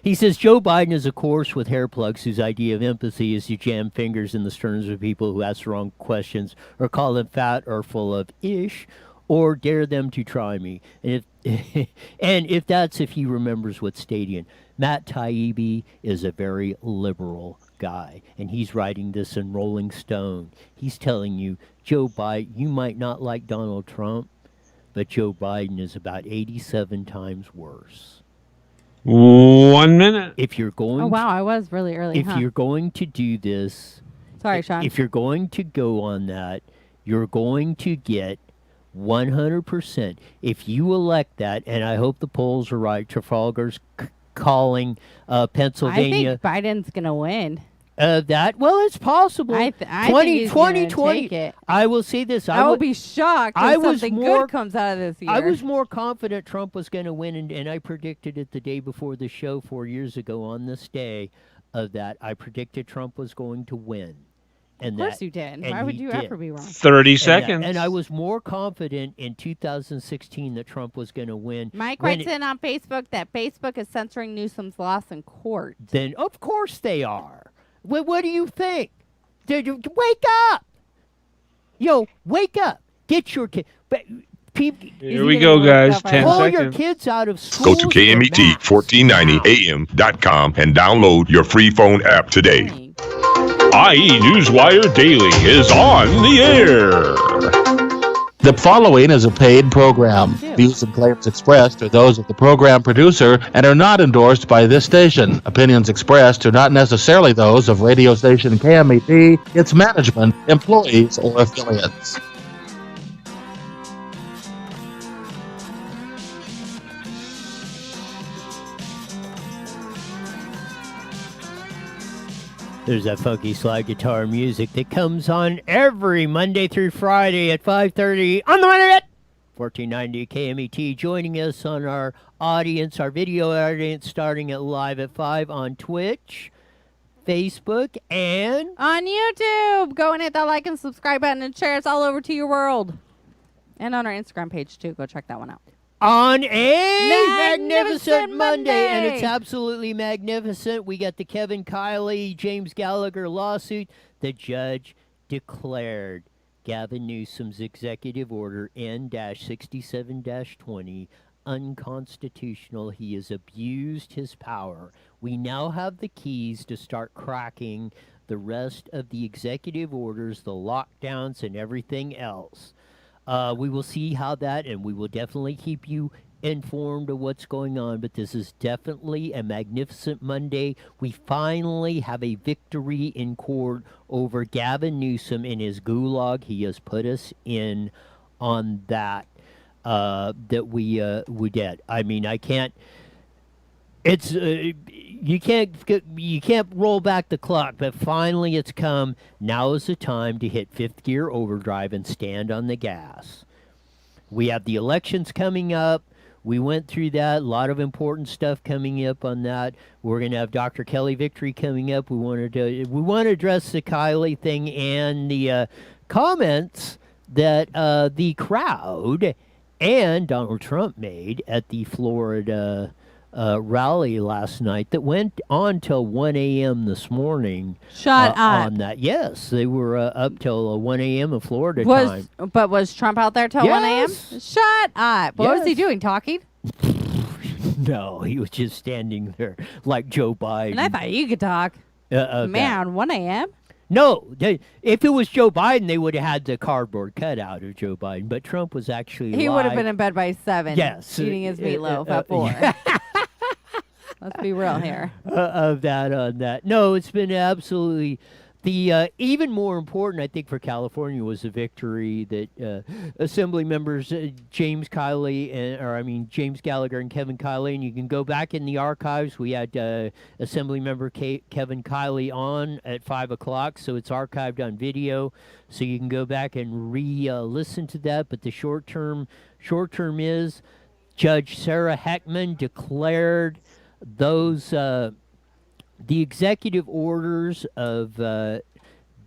Speaker 2: He says Joe Biden is a course with hair plugs whose idea of empathy is to jam fingers in the sterns of people who ask the wrong questions or call them fat or full of ish or dare them to try me. And if he remembers what stadium. Matt Taibbi is a very liberal guy, and he's writing this in Rolling Stone. He's telling you, Joe Biden, you might not like Donald Trump, but Joe Biden is about 87 times worse.
Speaker 6: 1 minute.
Speaker 2: If you're going
Speaker 1: Oh, wow. I was really early.
Speaker 2: if you're going to do this,
Speaker 1: Sorry, Sean.
Speaker 2: if you're going to go on that, you're going to get 100%. If you elect that, and I hope the polls are right, Trafalgar's calling Pennsylvania.
Speaker 1: I think Biden's going to win.
Speaker 2: It's possible.
Speaker 1: I think he's gonna take it.
Speaker 2: I will say this.
Speaker 1: I will be shocked if something good comes out of this year.
Speaker 2: I was more confident Trump was going to win, and I predicted it the day before the show 4 years ago on this day of that. I predicted Trump was going to win.
Speaker 1: Of course you did. Why would you ever be wrong?
Speaker 6: 30 seconds.
Speaker 2: And I was more confident in 2016 that Trump was going to win.
Speaker 1: Mike writes in on Facebook that Facebook is censoring Newsome's loss in court.
Speaker 2: Then, of course they are. What do you think? Wake up! Wake up! Get your kid.
Speaker 6: Here we go, guys. 10
Speaker 2: Pull
Speaker 6: seconds.
Speaker 2: your kids out of school.
Speaker 7: Go to KMET1490am.com and download your free phone app today.
Speaker 6: IE Newswire Daily is on the air.
Speaker 8: The following is a paid program. Views and claims expressed are those of the program producer and are not endorsed by this station. Opinions expressed are not necessarily those of radio station KMET, its management, employees, or affiliates.
Speaker 2: There's that funky slide guitar music that comes on every Monday through Friday at 5:30 on the internet. 1490 KMET. Joining us on our audience, our video audience, starting at live at 5 on Twitch, Facebook, and
Speaker 1: on YouTube. Go and hit that like and subscribe button and share us all over to your world. And on our Instagram page, too. Go check that one out.
Speaker 2: On a magnificent Monday, and
Speaker 1: Monday.
Speaker 2: it's absolutely magnificent. We got the Kevin Kiley, James Gallagher lawsuit. The judge declared Gavin Newsom's executive order N-67-20 unconstitutional. He has abused his power. We now have the keys to start cracking the rest of the executive orders, the lockdowns, and everything else. We will see how that, and we will definitely keep you informed of what's going on, but this is definitely a magnificent Monday. We finally have a victory in court over Gavin Newsom in his gulag. He has put us in on that, that we did. I mean, I can't... It's you can't roll back the clock, but finally it's come. Now is the time to hit fifth gear overdrive and stand on the gas. We have the elections coming up. We went through that. A lot of important stuff coming up on that. We're going to have Dr. Kelly Victory coming up. We want to address the Kiley thing and the comments that the crowd and Donald Trump made at the Florida rally last night that went on till 1 a.m. this morning.
Speaker 1: Shut up.
Speaker 2: On that. Yes, they were up till 1 a.m. in Florida time.
Speaker 1: But was Trump out there till 1 a.m.? Shut up. What was he doing, talking?
Speaker 2: No, he was just standing there like Joe Biden.
Speaker 1: And I thought you could talk. Man, 1 a.m.?
Speaker 2: No, if it was Joe Biden, they would have had the cardboard cutout of Joe Biden. But Trump was actually
Speaker 1: He would have
Speaker 2: live.
Speaker 1: been in bed by 7.
Speaker 2: Yes,
Speaker 1: eating his meatloaf at 4. Let's be real here.
Speaker 2: Of that on that. No, it's been absolutely. The even more important, I think, for California was the victory that Assembly members James Gallagher and Kevin Kiley, and you can go back in the archives. We had Assembly member Kevin Kiley on at 5:00, so it's archived on video, so you can go back and listen to that. But the short term is Judge Sarah Heckman declared those. The executive orders of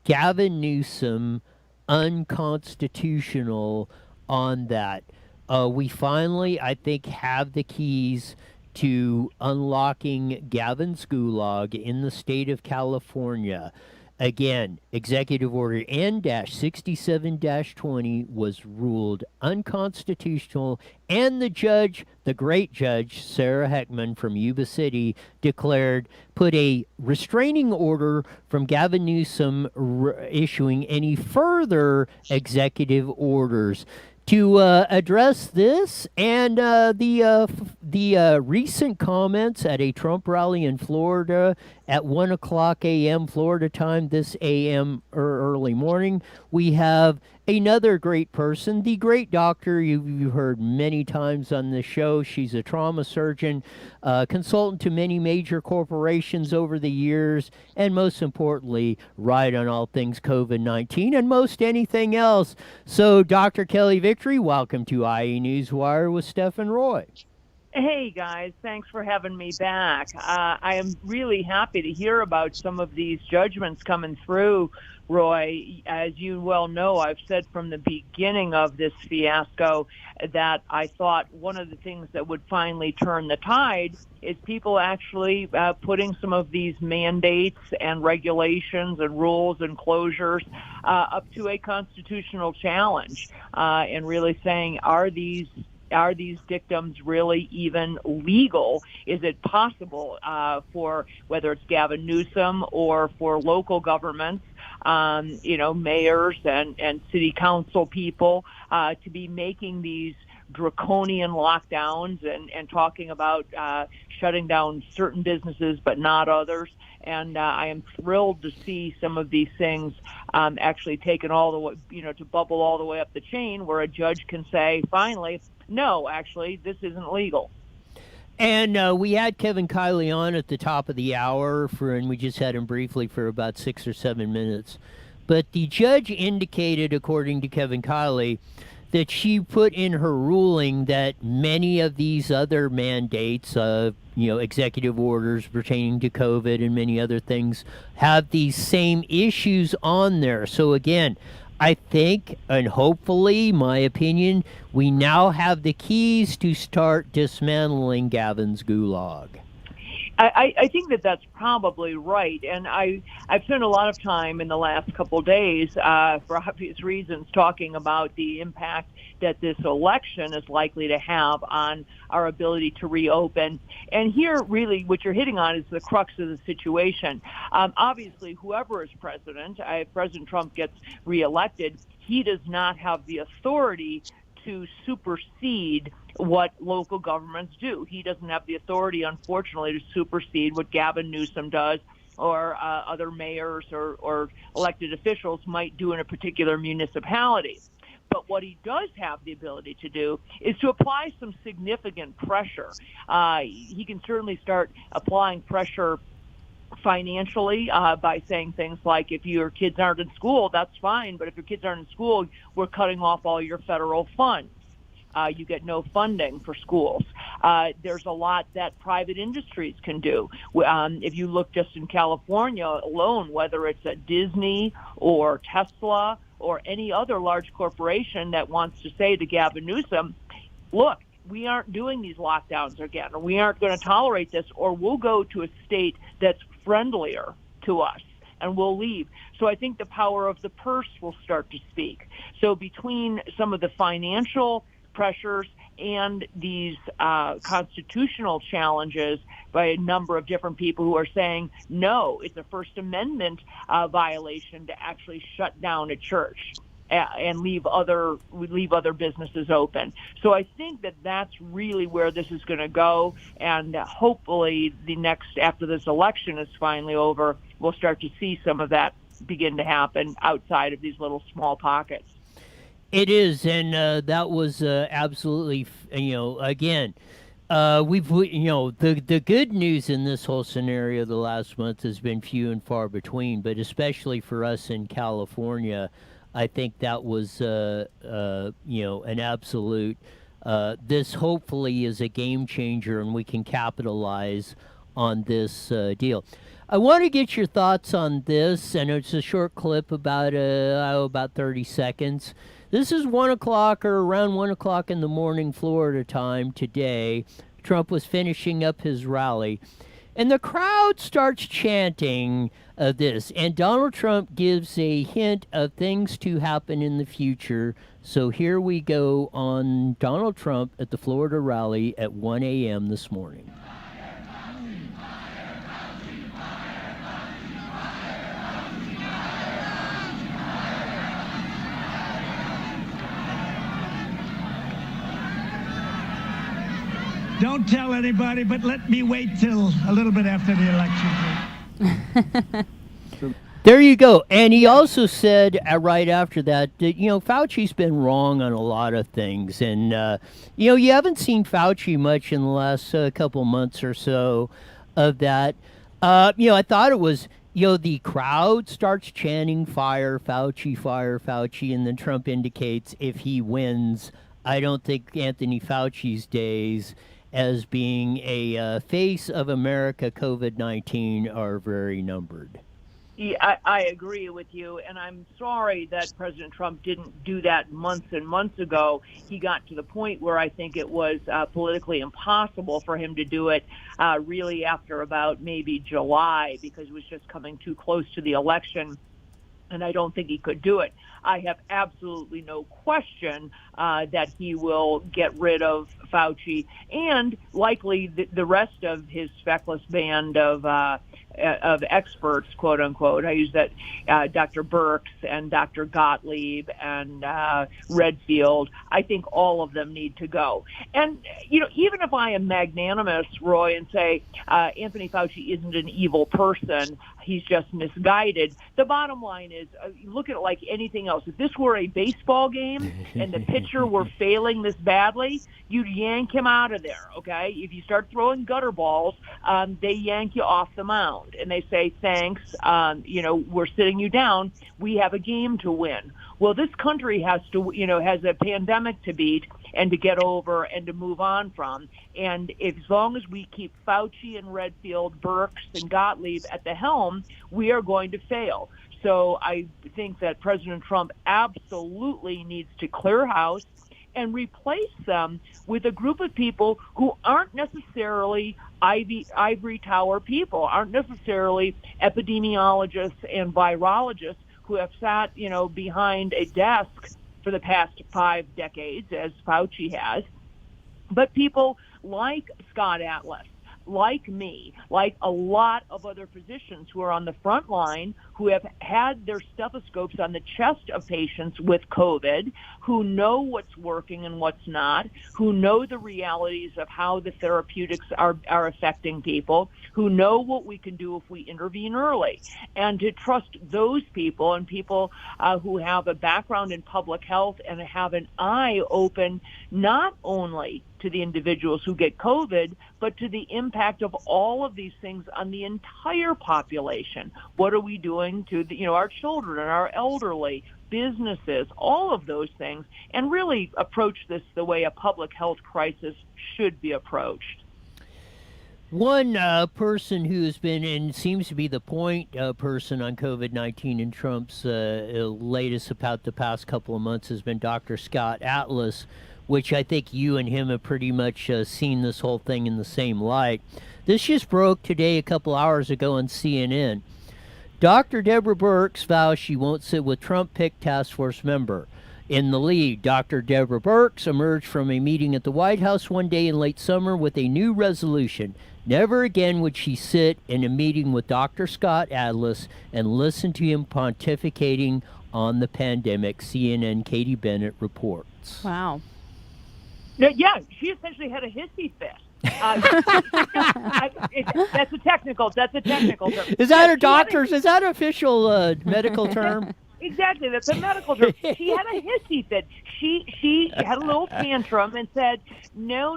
Speaker 2: Gavin Newsome unconstitutional on that. We finally, I think, have the keys to unlocking Gavins Gulag in the state of California. Again, Executive Order N-67-20 was ruled unconstitutional, and the great judge, Sarah Heckman from Yuba City, put a restraining order from Gavin Newsom issuing any further executive orders. To address this and the recent comments at a Trump rally in Florida at 1:00 a.m. Florida time this a.m. or early morning, we have another great person, the great doctor you've heard many times on the show. She's a trauma surgeon, consultant to many major corporations over the years, and most importantly, right on all things COVID-19 and most anything else. So, Dr. Kelly Victory, welcome to IE Newswire with Steph and Roy.
Speaker 9: Hey, guys. Thanks for having me back. I am really happy to hear about some of these judgments coming through, Roy. As you well know, I've said from the beginning of this fiasco that I thought one of the things that would finally turn the tide is people actually putting some of these mandates and regulations and rules and closures up to a constitutional challenge and really saying, are these dictums really even legal? Is it possible for whether it's Gavin Newsom or for local governments, mayors and city council people to be making these draconian lockdowns and talking about shutting down certain businesses but not others? And I am thrilled to see some of these things actually taken all the way, to bubble all the way up the chain, where a judge can say, finally, no, actually, this isn't legal.
Speaker 2: And we had Kevin Kiley on at the top of the hour, and we just had him briefly for about 6 or 7 minutes. But the judge indicated, according to Kevin Kiley, that she put in her ruling that many of these other mandates, executive orders pertaining to COVID and many other things, have these same issues on there. So again, I think, and hopefully, my opinion, we now have the keys to start dismantling Gavins Gulag.
Speaker 9: I think that's probably right. And I've spent a lot of time in the last couple of days, for obvious reasons, talking about the impact that this election is likely to have on our ability to reopen. And here, really, what you're hitting on is the crux of the situation. Obviously, whoever is president, if President Trump gets reelected, he does not have the authority to supersede what local governments do. He doesn't have the authority, unfortunately, to supersede what Gavin Newsom does or other mayors or elected officials might do in a particular municipality. But what he does have the ability to do is to apply some significant pressure. He can certainly start applying pressure financially by saying things like, if your kids aren't in school, that's fine, but if your kids aren't in school, we're cutting off all your federal funds. You get no funding for schools. There's a lot that private industries can do. If you look just in California alone, whether it's at Disney or Tesla or any other large corporation that wants to say to Gavin Newsom, look, we aren't doing these lockdowns again, or we aren't going to tolerate this, or we'll go to a state that's friendlier to us and we'll leave. So I think the power of the purse will start to speak. So between some of the financial pressures and these constitutional challenges by a number of different people who are saying, no, it's a First Amendment violation to actually shut down a church and leave other businesses open. So I think that that's really where this is going to go, and hopefully after this election is finally over, we'll start to see some of that begin to happen outside of these little small pockets.
Speaker 2: It is, and that was absolutely, again, the good news in this whole scenario the last month has been few and far between, but especially for us in California, I think that was, an absolute. This hopefully is a game changer, and we can capitalize on this deal. I want to get your thoughts on this, and it's a short clip about 30 seconds. This is 1 o'clock or around 1 o'clock in the morning, Florida time today. Trump was finishing up his rally, and the crowd starts chanting this, and Donald Trump gives a hint of things to happen in the future. So here we go on Donald Trump at the Florida rally at 1 a.m. this morning.
Speaker 4: Don't tell anybody, but let me wait till a little bit after the election.
Speaker 2: There you go. And he also said right after that, Fauci's been wrong on a lot of things. And, you haven't seen Fauci much in the last couple months or so of that. I thought it was, the crowd starts chanting fire Fauci, and then Trump indicates if he wins, I don't think Anthony Fauci's days as being a face of America COVID-19 are very numbered.
Speaker 9: Yeah, I agree with you, and I'm sorry that President Trump didn't do that months and months ago. He got to the point where I think it was politically impossible for him to do it really after about maybe July, because it was just coming too close to the election, and I don't think he could do it. I have absolutely no question that he will get rid of Fauci and likely the rest of his feckless band of experts, quote unquote. I use that Dr. Birx and Dr. Gottlieb and Redfield. I think all of them need to go. And, even if I am magnanimous, Roy, and say Anthony Fauci isn't an evil person, he's just misguided, the bottom line is look at it like anything else. If this were a baseball game and the pitcher were failing this badly, you'd yank him out of there, okay? If you start throwing gutter balls, they yank you off the mound and they say, thanks, we're sitting you down. We have a game to win. Well, this country has a pandemic to beat and to get over and to move on from. And as long as we keep Fauci and Redfield, Birx and Gottlieb at the helm, we are going to fail. So I think that President Trump absolutely needs to clear house and replace them with a group of people who aren't necessarily ivory tower people, aren't necessarily epidemiologists and virologists who have sat, behind a desk for the past 5 decades, as Fauci has, but people like Scott Atlas, like me, like a lot of other physicians who are on the front line, who have had their stethoscopes on the chest of patients with COVID, who know what's working and what's not, who know the realities of how the therapeutics are affecting people, who know what we can do if we intervene early. And to trust those people and people who have a background in public health and have an eye open not only to the individuals who get COVID, but to the impact of all of these things on the entire population. What are we doing to our children and our elderly, businesses, all of those things, and really approach this the way a public health crisis should be approached.
Speaker 2: One person who has been and seems to be the point person on COVID-19 in Trump's latest about the past couple of months has been Dr. Scott Atlas, which I think you and him have pretty much seen this whole thing in the same light. This just broke today a couple hours ago on CNN. Dr. Deborah Birx vows she won't sit with Trump-picked task force member. In the lead, Dr. Deborah Birx emerged from a meeting at the White House one day in late summer with a new resolution. Never again would she sit in a meeting with Dr. Scott Atlas and listen to him pontificating on the pandemic, CNN Katie Bennett reports.
Speaker 1: Wow.
Speaker 9: Yeah, she essentially had a hissy fit. That's a technical term.
Speaker 2: Is that a doctor's? Is that an official medical term?
Speaker 9: Exactly, that's a medical term. She had a hissy fit. She had a little tantrum and said, no,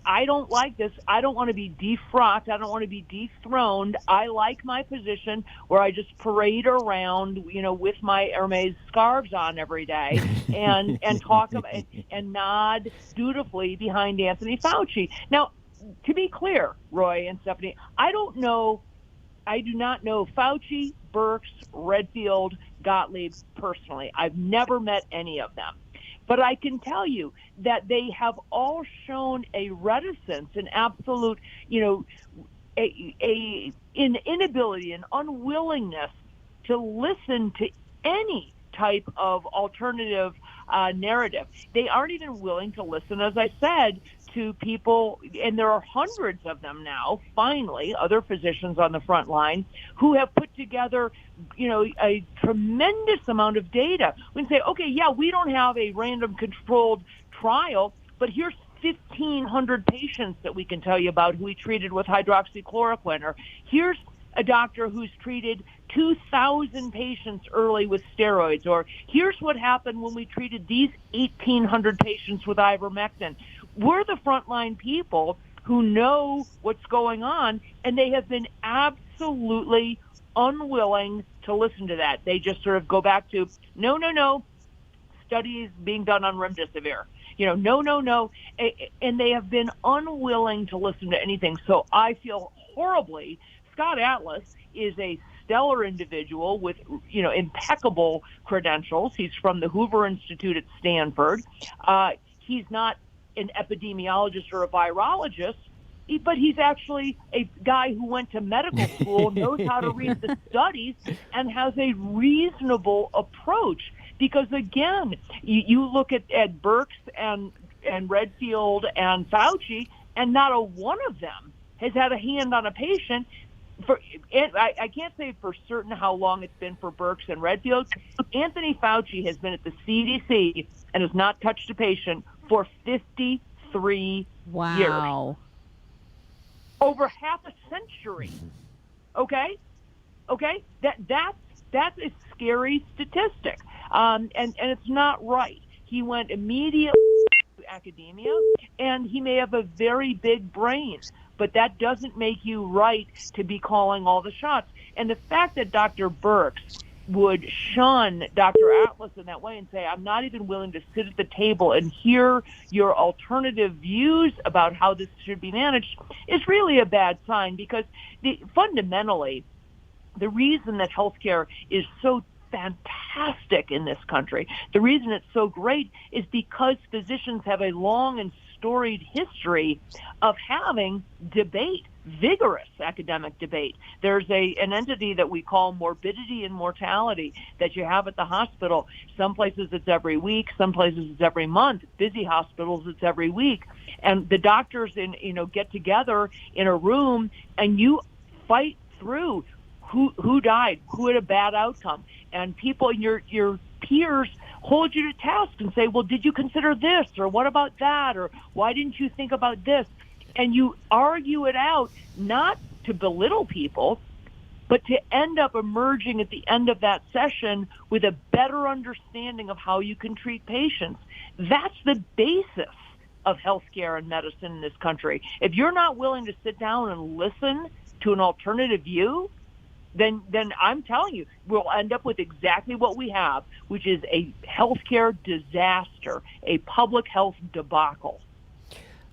Speaker 9: I don't like this. I don't want to be defrocked. I don't want to be dethroned. I like my position where I just parade around, with my Hermes scarves on every day and talk about and nod dutifully behind Anthony Fauci. Now, to be clear, Roy and Stephanie, I do not know Fauci, Birx, Redfield, Gottlieb personally. I've never met any of them. But I can tell you that they have all shown a reticence, an absolute, an inability, an unwillingness to listen to any type of alternative narrative. They aren't even willing to listen, as I said, to people, and there are hundreds of them now, finally, other physicians on the front line who have put together, a tremendous amount of data. We can say, okay, yeah, we don't have a random controlled trial, but here's 1,500 patients that we can tell you about who we treated with hydroxychloroquine, or here's a doctor who's treated 2,000 patients early with steroids, or here's what happened when we treated these 1,800 patients with ivermectin. We're the frontline people who know what's going on, and they have been absolutely unwilling to listen to that. They just sort of go back to, no, studies being done on remdesivir. No. And they have been unwilling to listen to anything. So I feel horribly. Scott Atlas is a stellar individual with, impeccable credentials. He's from the Hoover Institute at Stanford. He's not an epidemiologist or a virologist, but he's actually a guy who went to medical school, knows how to read the studies, and has a reasonable approach. Because, again, you look at Birx and Redfield and Fauci, and not a one of them has had a hand on a patient. I can't say for certain how long it's been for Birx and Redfield. Anthony Fauci has been at the CDC and has not touched a patient for 53 years. Over half a century. Okay? That's a scary statistic. And it's not right. He went immediately to academia, and he may have a very big brain, but that doesn't make you right to be calling all the shots. And the fact that Dr. Birx would shun Dr. Atlas in that way and say, I'm not even willing to sit at the table and hear your alternative views about how this should be managed, is really a bad sign, because fundamentally, the reason that healthcare is so fantastic in this country, the reason it's so great, is because physicians have a long and storied history of having debate, vigorous academic debate. There's an entity that we call morbidity and mortality that you have at the hospital. Some places it's every week, some places it's every month. Busy hospitals, it's every week. And the doctors get together in a room, and you fight through who died, who had a bad outcome. And people, your peers, hold you to task and say, well, did you consider this? Or what about that? Or why didn't you think about this? And you argue it out, not to belittle people, but to end up emerging at the end of that session with a better understanding of how you can treat patients. That's the basis of healthcare and medicine in this country. If you're not willing to sit down and listen to an alternative view, then I'm telling you, we'll end up with exactly what we have, which is a healthcare disaster, a public health debacle.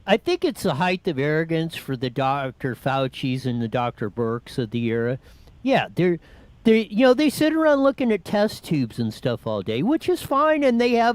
Speaker 2: I think it's the height of arrogance for the Dr. Fauci's and the Dr. Birx of the era. Yeah, they sit around looking at test tubes and stuff all day, which is fine, and they have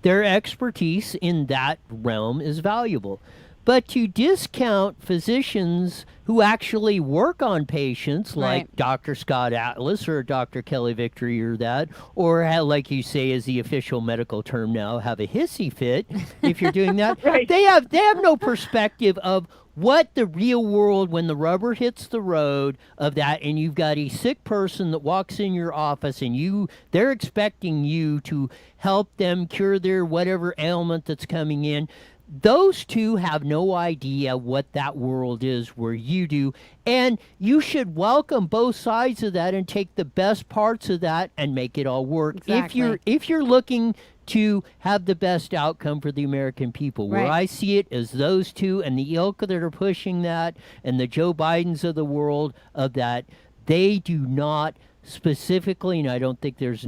Speaker 2: their expertise in that realm is valuable. but to discount physicians who actually work on patients, like
Speaker 1: Right.
Speaker 2: Dr. Scott Atlas or Dr. Kelly Victory or that, or like you say is the official medical term now, have a hissy fit if you're doing that.
Speaker 9: Right.
Speaker 2: They have no perspective of what the real world, when the rubber hits the road of that, and you've got a sick person that walks in your office and they're expecting you to help them cure their whatever ailment that's coming in. Those two have no idea what that world is where you do, and you should welcome both sides of that and take the best parts of that and make it all work.
Speaker 1: Exactly.
Speaker 2: If you're looking to have the best outcome for the American people, where
Speaker 1: Right.
Speaker 2: I see it as those two and the ilk that are pushing that, and the Joe Bidens of the world of that, they do not specifically, and I don't think there's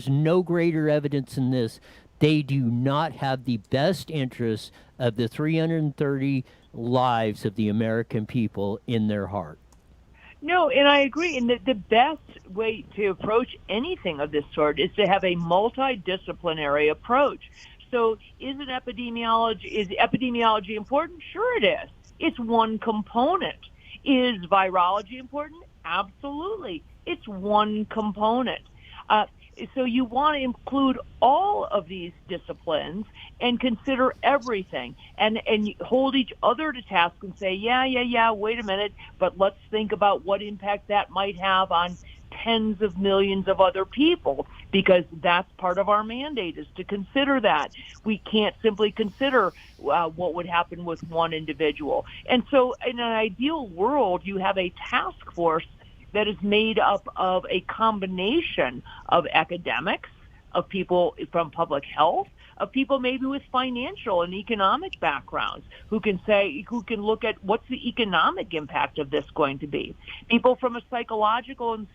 Speaker 2: no greater evidence in this. They do not have the best interests of the 330 lives of the American people in their heart.
Speaker 9: No, and I agree. And the best way to approach anything of this sort is to have a multidisciplinary approach. So is epidemiology important? Sure it is. It's one component. Is virology important? Absolutely. It's one component. So you want to include all of these disciplines and consider everything and hold each other to task and say, yeah, wait a minute, but let's think about what impact that might have on tens of millions of other people, because that's part of our mandate, is to consider that. We can't simply consider what would happen with one individual. And so in an ideal world, you have a task force that is made up of a combination of academics, of people from public health, of people maybe with financial and economic backgrounds who can look at what's the economic impact of this going to be. People from a psychological and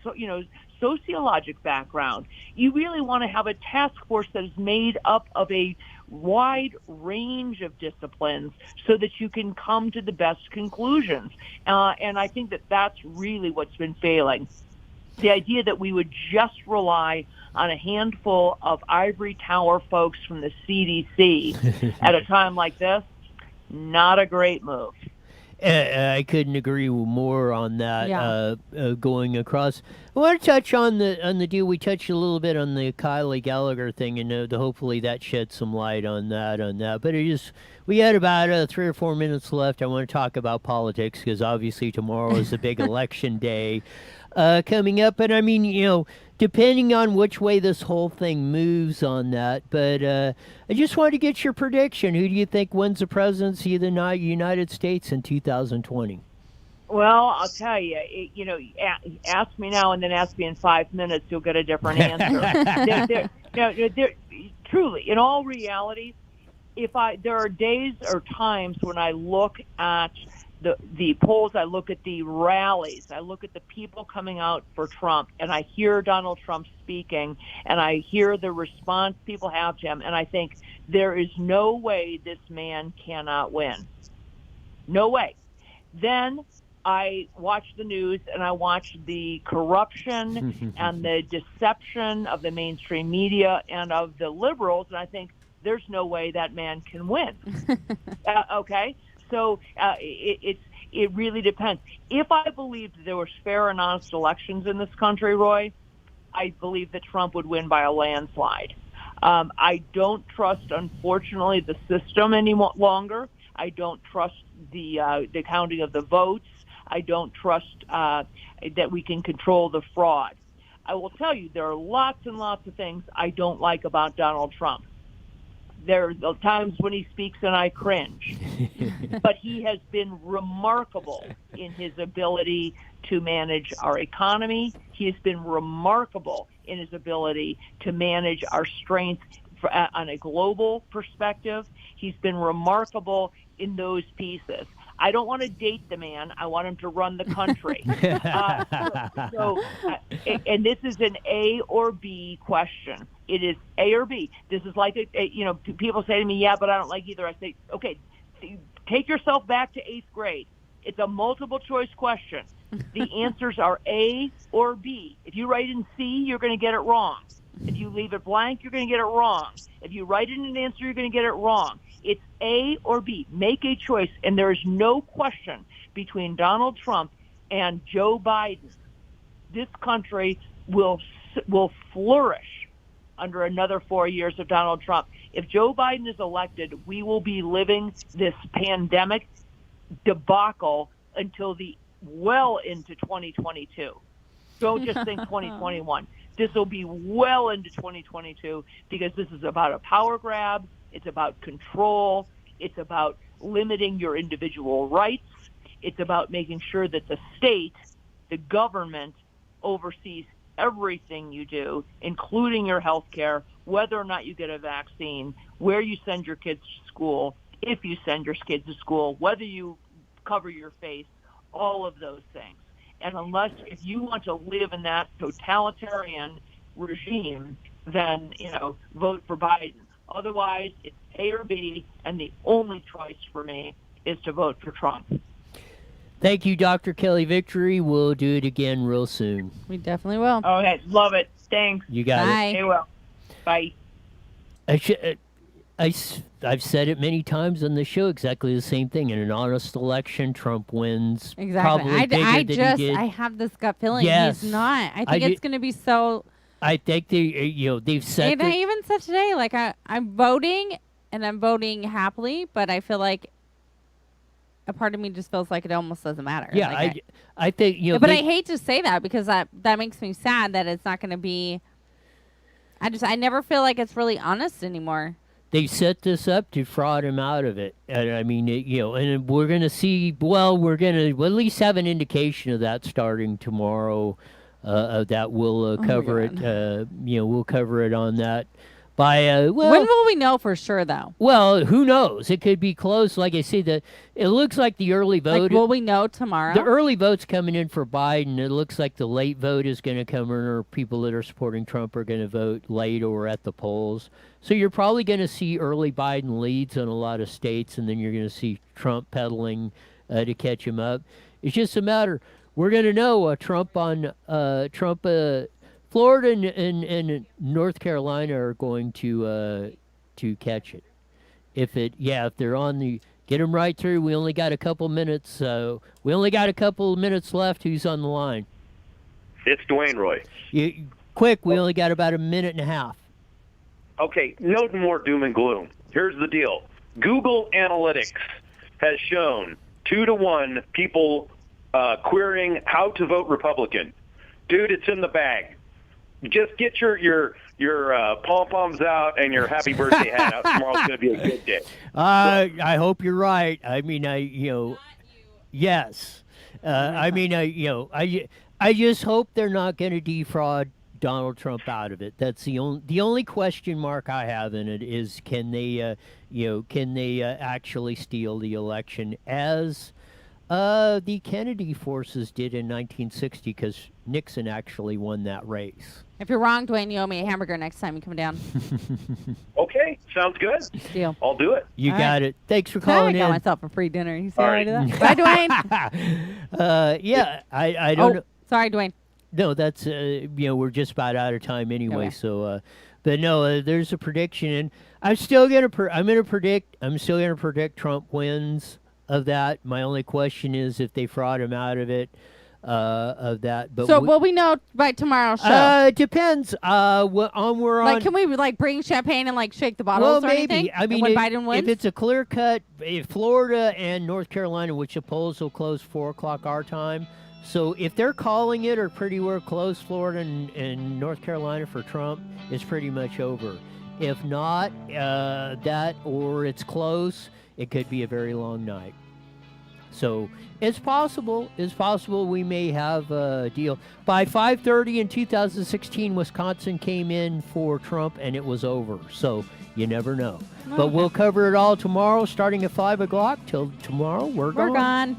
Speaker 9: sociologic background. You really want to have a task force that is made up of a wide range of disciplines so that you can come to the best conclusions. And I think that that's really what's been failing. The idea that we would just rely on a handful of ivory tower folks from the CDC at a time like this, not a great move.
Speaker 2: I couldn't agree more on that.
Speaker 1: Yeah.
Speaker 2: Going across, I want to touch on the deal. We touched a little bit on the Kiley Gallagher thing, and hopefully that sheds some light on that. But we had about 3 or 4 minutes left. I want to talk about politics because obviously tomorrow is a big election day coming up. And I mean, depending on which way this whole thing moves on that. But I just wanted to get your prediction. Who do you think wins the presidency of the United States in 2020?
Speaker 9: Well, I'll tell you, ask me now and then ask me in 5 minutes, you'll get a different answer. Truly, in all reality, there are days or times when I look at the polls, I look at the rallies, I look at the people coming out for Trump, and I hear Donald Trump speaking, and I hear the response people have to him, and I think there is no way this man cannot win. No way. Then I watch the news and I watch the corruption and the deception of the mainstream media and of the liberals, and I think there's no way that man can win. Okay? So it really depends. If I believed there were fair and honest elections in this country, Roy, I believe that Trump would win by a landslide. I don't trust, unfortunately, the system any longer. I don't trust the counting of the votes. I don't trust that we can control the fraud. I will tell you, there are lots and lots of things I don't like about Donald Trump. There are times when he speaks and I cringe. But he has been remarkable in his ability to manage our economy. He has been remarkable in his ability to manage our strength on a global perspective. He's been remarkable in those pieces. I don't want to date the man. I want him to run the country. And this is an A or B question. It is A or B. This is like, people say to me, yeah, but I don't like either. I say, okay, take yourself back to 8th grade. It's a multiple choice question. The answers are A or B. If you write in C, you're going to get it wrong. If you leave it blank, you're going to get it wrong. If you write in an answer, you're going to get it wrong. It's A or B. Make a choice. And there is no question between Donald Trump and Joe Biden. This country will flourish under another 4 years of Donald Trump. If Joe Biden is elected, we will be living this pandemic debacle until well into 2022. Don't just think 2021. This will be well into 2022 because this is about a power grab. It's about control. It's about limiting your individual rights. It's about making sure that the state, the government, oversees everything you do, including your health care, whether or not you get a vaccine, where you send your kids to school, if you send your kids to school, whether you cover your face, all of those things. And if you want to live in that totalitarian regime, then, vote for Biden. Otherwise, it's A or B, and the only choice for me is to vote for Trump.
Speaker 2: Thank you, Dr. Kelly Victory. We'll do it again real soon.
Speaker 1: We definitely will.
Speaker 9: Okay, love it. Thanks.
Speaker 2: You got
Speaker 1: Bye.
Speaker 2: it.
Speaker 9: Okay, well, bye.
Speaker 2: I've said it many times on the show, exactly the same thing. In an honest election, Trump wins.
Speaker 1: Exactly.
Speaker 2: Probably bigger than he did.
Speaker 1: I have this gut feeling
Speaker 2: Yes.
Speaker 1: he's not. I think it's going to be so.
Speaker 2: I think they've said.
Speaker 1: And I even said today, like I'm voting, and I'm voting happily, but I feel like a part of me just feels like it almost doesn't matter.
Speaker 2: Yeah,
Speaker 1: like
Speaker 2: I think
Speaker 1: But I hate to say that because that makes me sad that it's not going to be. I never feel like it's really honest anymore.
Speaker 2: They set this up to fraud him out of it, and I mean, and we're going to see. Well, we're going to at least have an indication of that starting tomorrow. That we'll cover it. We'll cover it on that. When
Speaker 1: will we know for sure, though?
Speaker 2: Well, who knows? It could be close. Like I say, it looks like the early vote.
Speaker 1: Like, will we know tomorrow?
Speaker 2: The early vote's coming in for Biden. It looks like the late vote is going to come in, or people that are supporting Trump are going to vote late or at the polls. So you're probably going to see early Biden leads in a lot of states, and then you're going to see Trump pedaling to catch him up. It's just a matter. We're going to know Trump on Florida and North Carolina are going to catch it. If they're on the get them right through. We only got a couple minutes. We only got a couple of minutes left. Who's on the line?
Speaker 10: It's Dwayne Roy.
Speaker 2: Quick, we only got about a minute and a half.
Speaker 10: Okay, no more doom and gloom. Here's the deal. Google Analytics has shown 2-to-1 people querying how to vote Republican. Dude, it's in the bag. Just get your pom-poms out and your happy birthday hat out. Tomorrow's going to be a good day.
Speaker 2: I hope you're right. I mean, yes. I just hope they're not going to defraud Donald Trump out of it. That's the only question mark I have in it is can they actually steal the election as the Kennedy forces did in 1960, because Nixon actually won that race.
Speaker 1: If you're wrong, Dwayne, you owe me a hamburger next time you come down.
Speaker 10: Okay, sounds good.
Speaker 1: Deal.
Speaker 10: I'll do it.
Speaker 2: You got it. Thanks for calling in.
Speaker 1: I got myself a free dinner. You see
Speaker 10: All
Speaker 1: how I do that? Bye, Dwayne.
Speaker 2: I don't know.
Speaker 1: Sorry, Dwayne.
Speaker 2: No, that's we're just about out of time anyway.
Speaker 1: Okay.
Speaker 2: So, but no, there's a prediction, and I'm still gonna predict Trump wins of that. My only question is if they fraud him out of it. Of that, but
Speaker 1: so will we know by tomorrow's show?
Speaker 2: It depends. We're on.
Speaker 1: Can we bring champagne and shake the bottles or
Speaker 2: maybe.
Speaker 1: anything?
Speaker 2: I mean,
Speaker 1: when Biden wins?
Speaker 2: If it's a clear cut, Florida and North Carolina, which the polls will close 4:00 our time. So if they're calling it or pretty well close, Florida and North Carolina for Trump, it's pretty much over. If not, that or it's close, it could be a very long night. So it's possible. It's possible we may have a deal. By 5:30 in 2016, Wisconsin came in for Trump, and it was over. So you never know. But we'll cover it all tomorrow, starting at 5 o'clock. Till tomorrow, we're gone.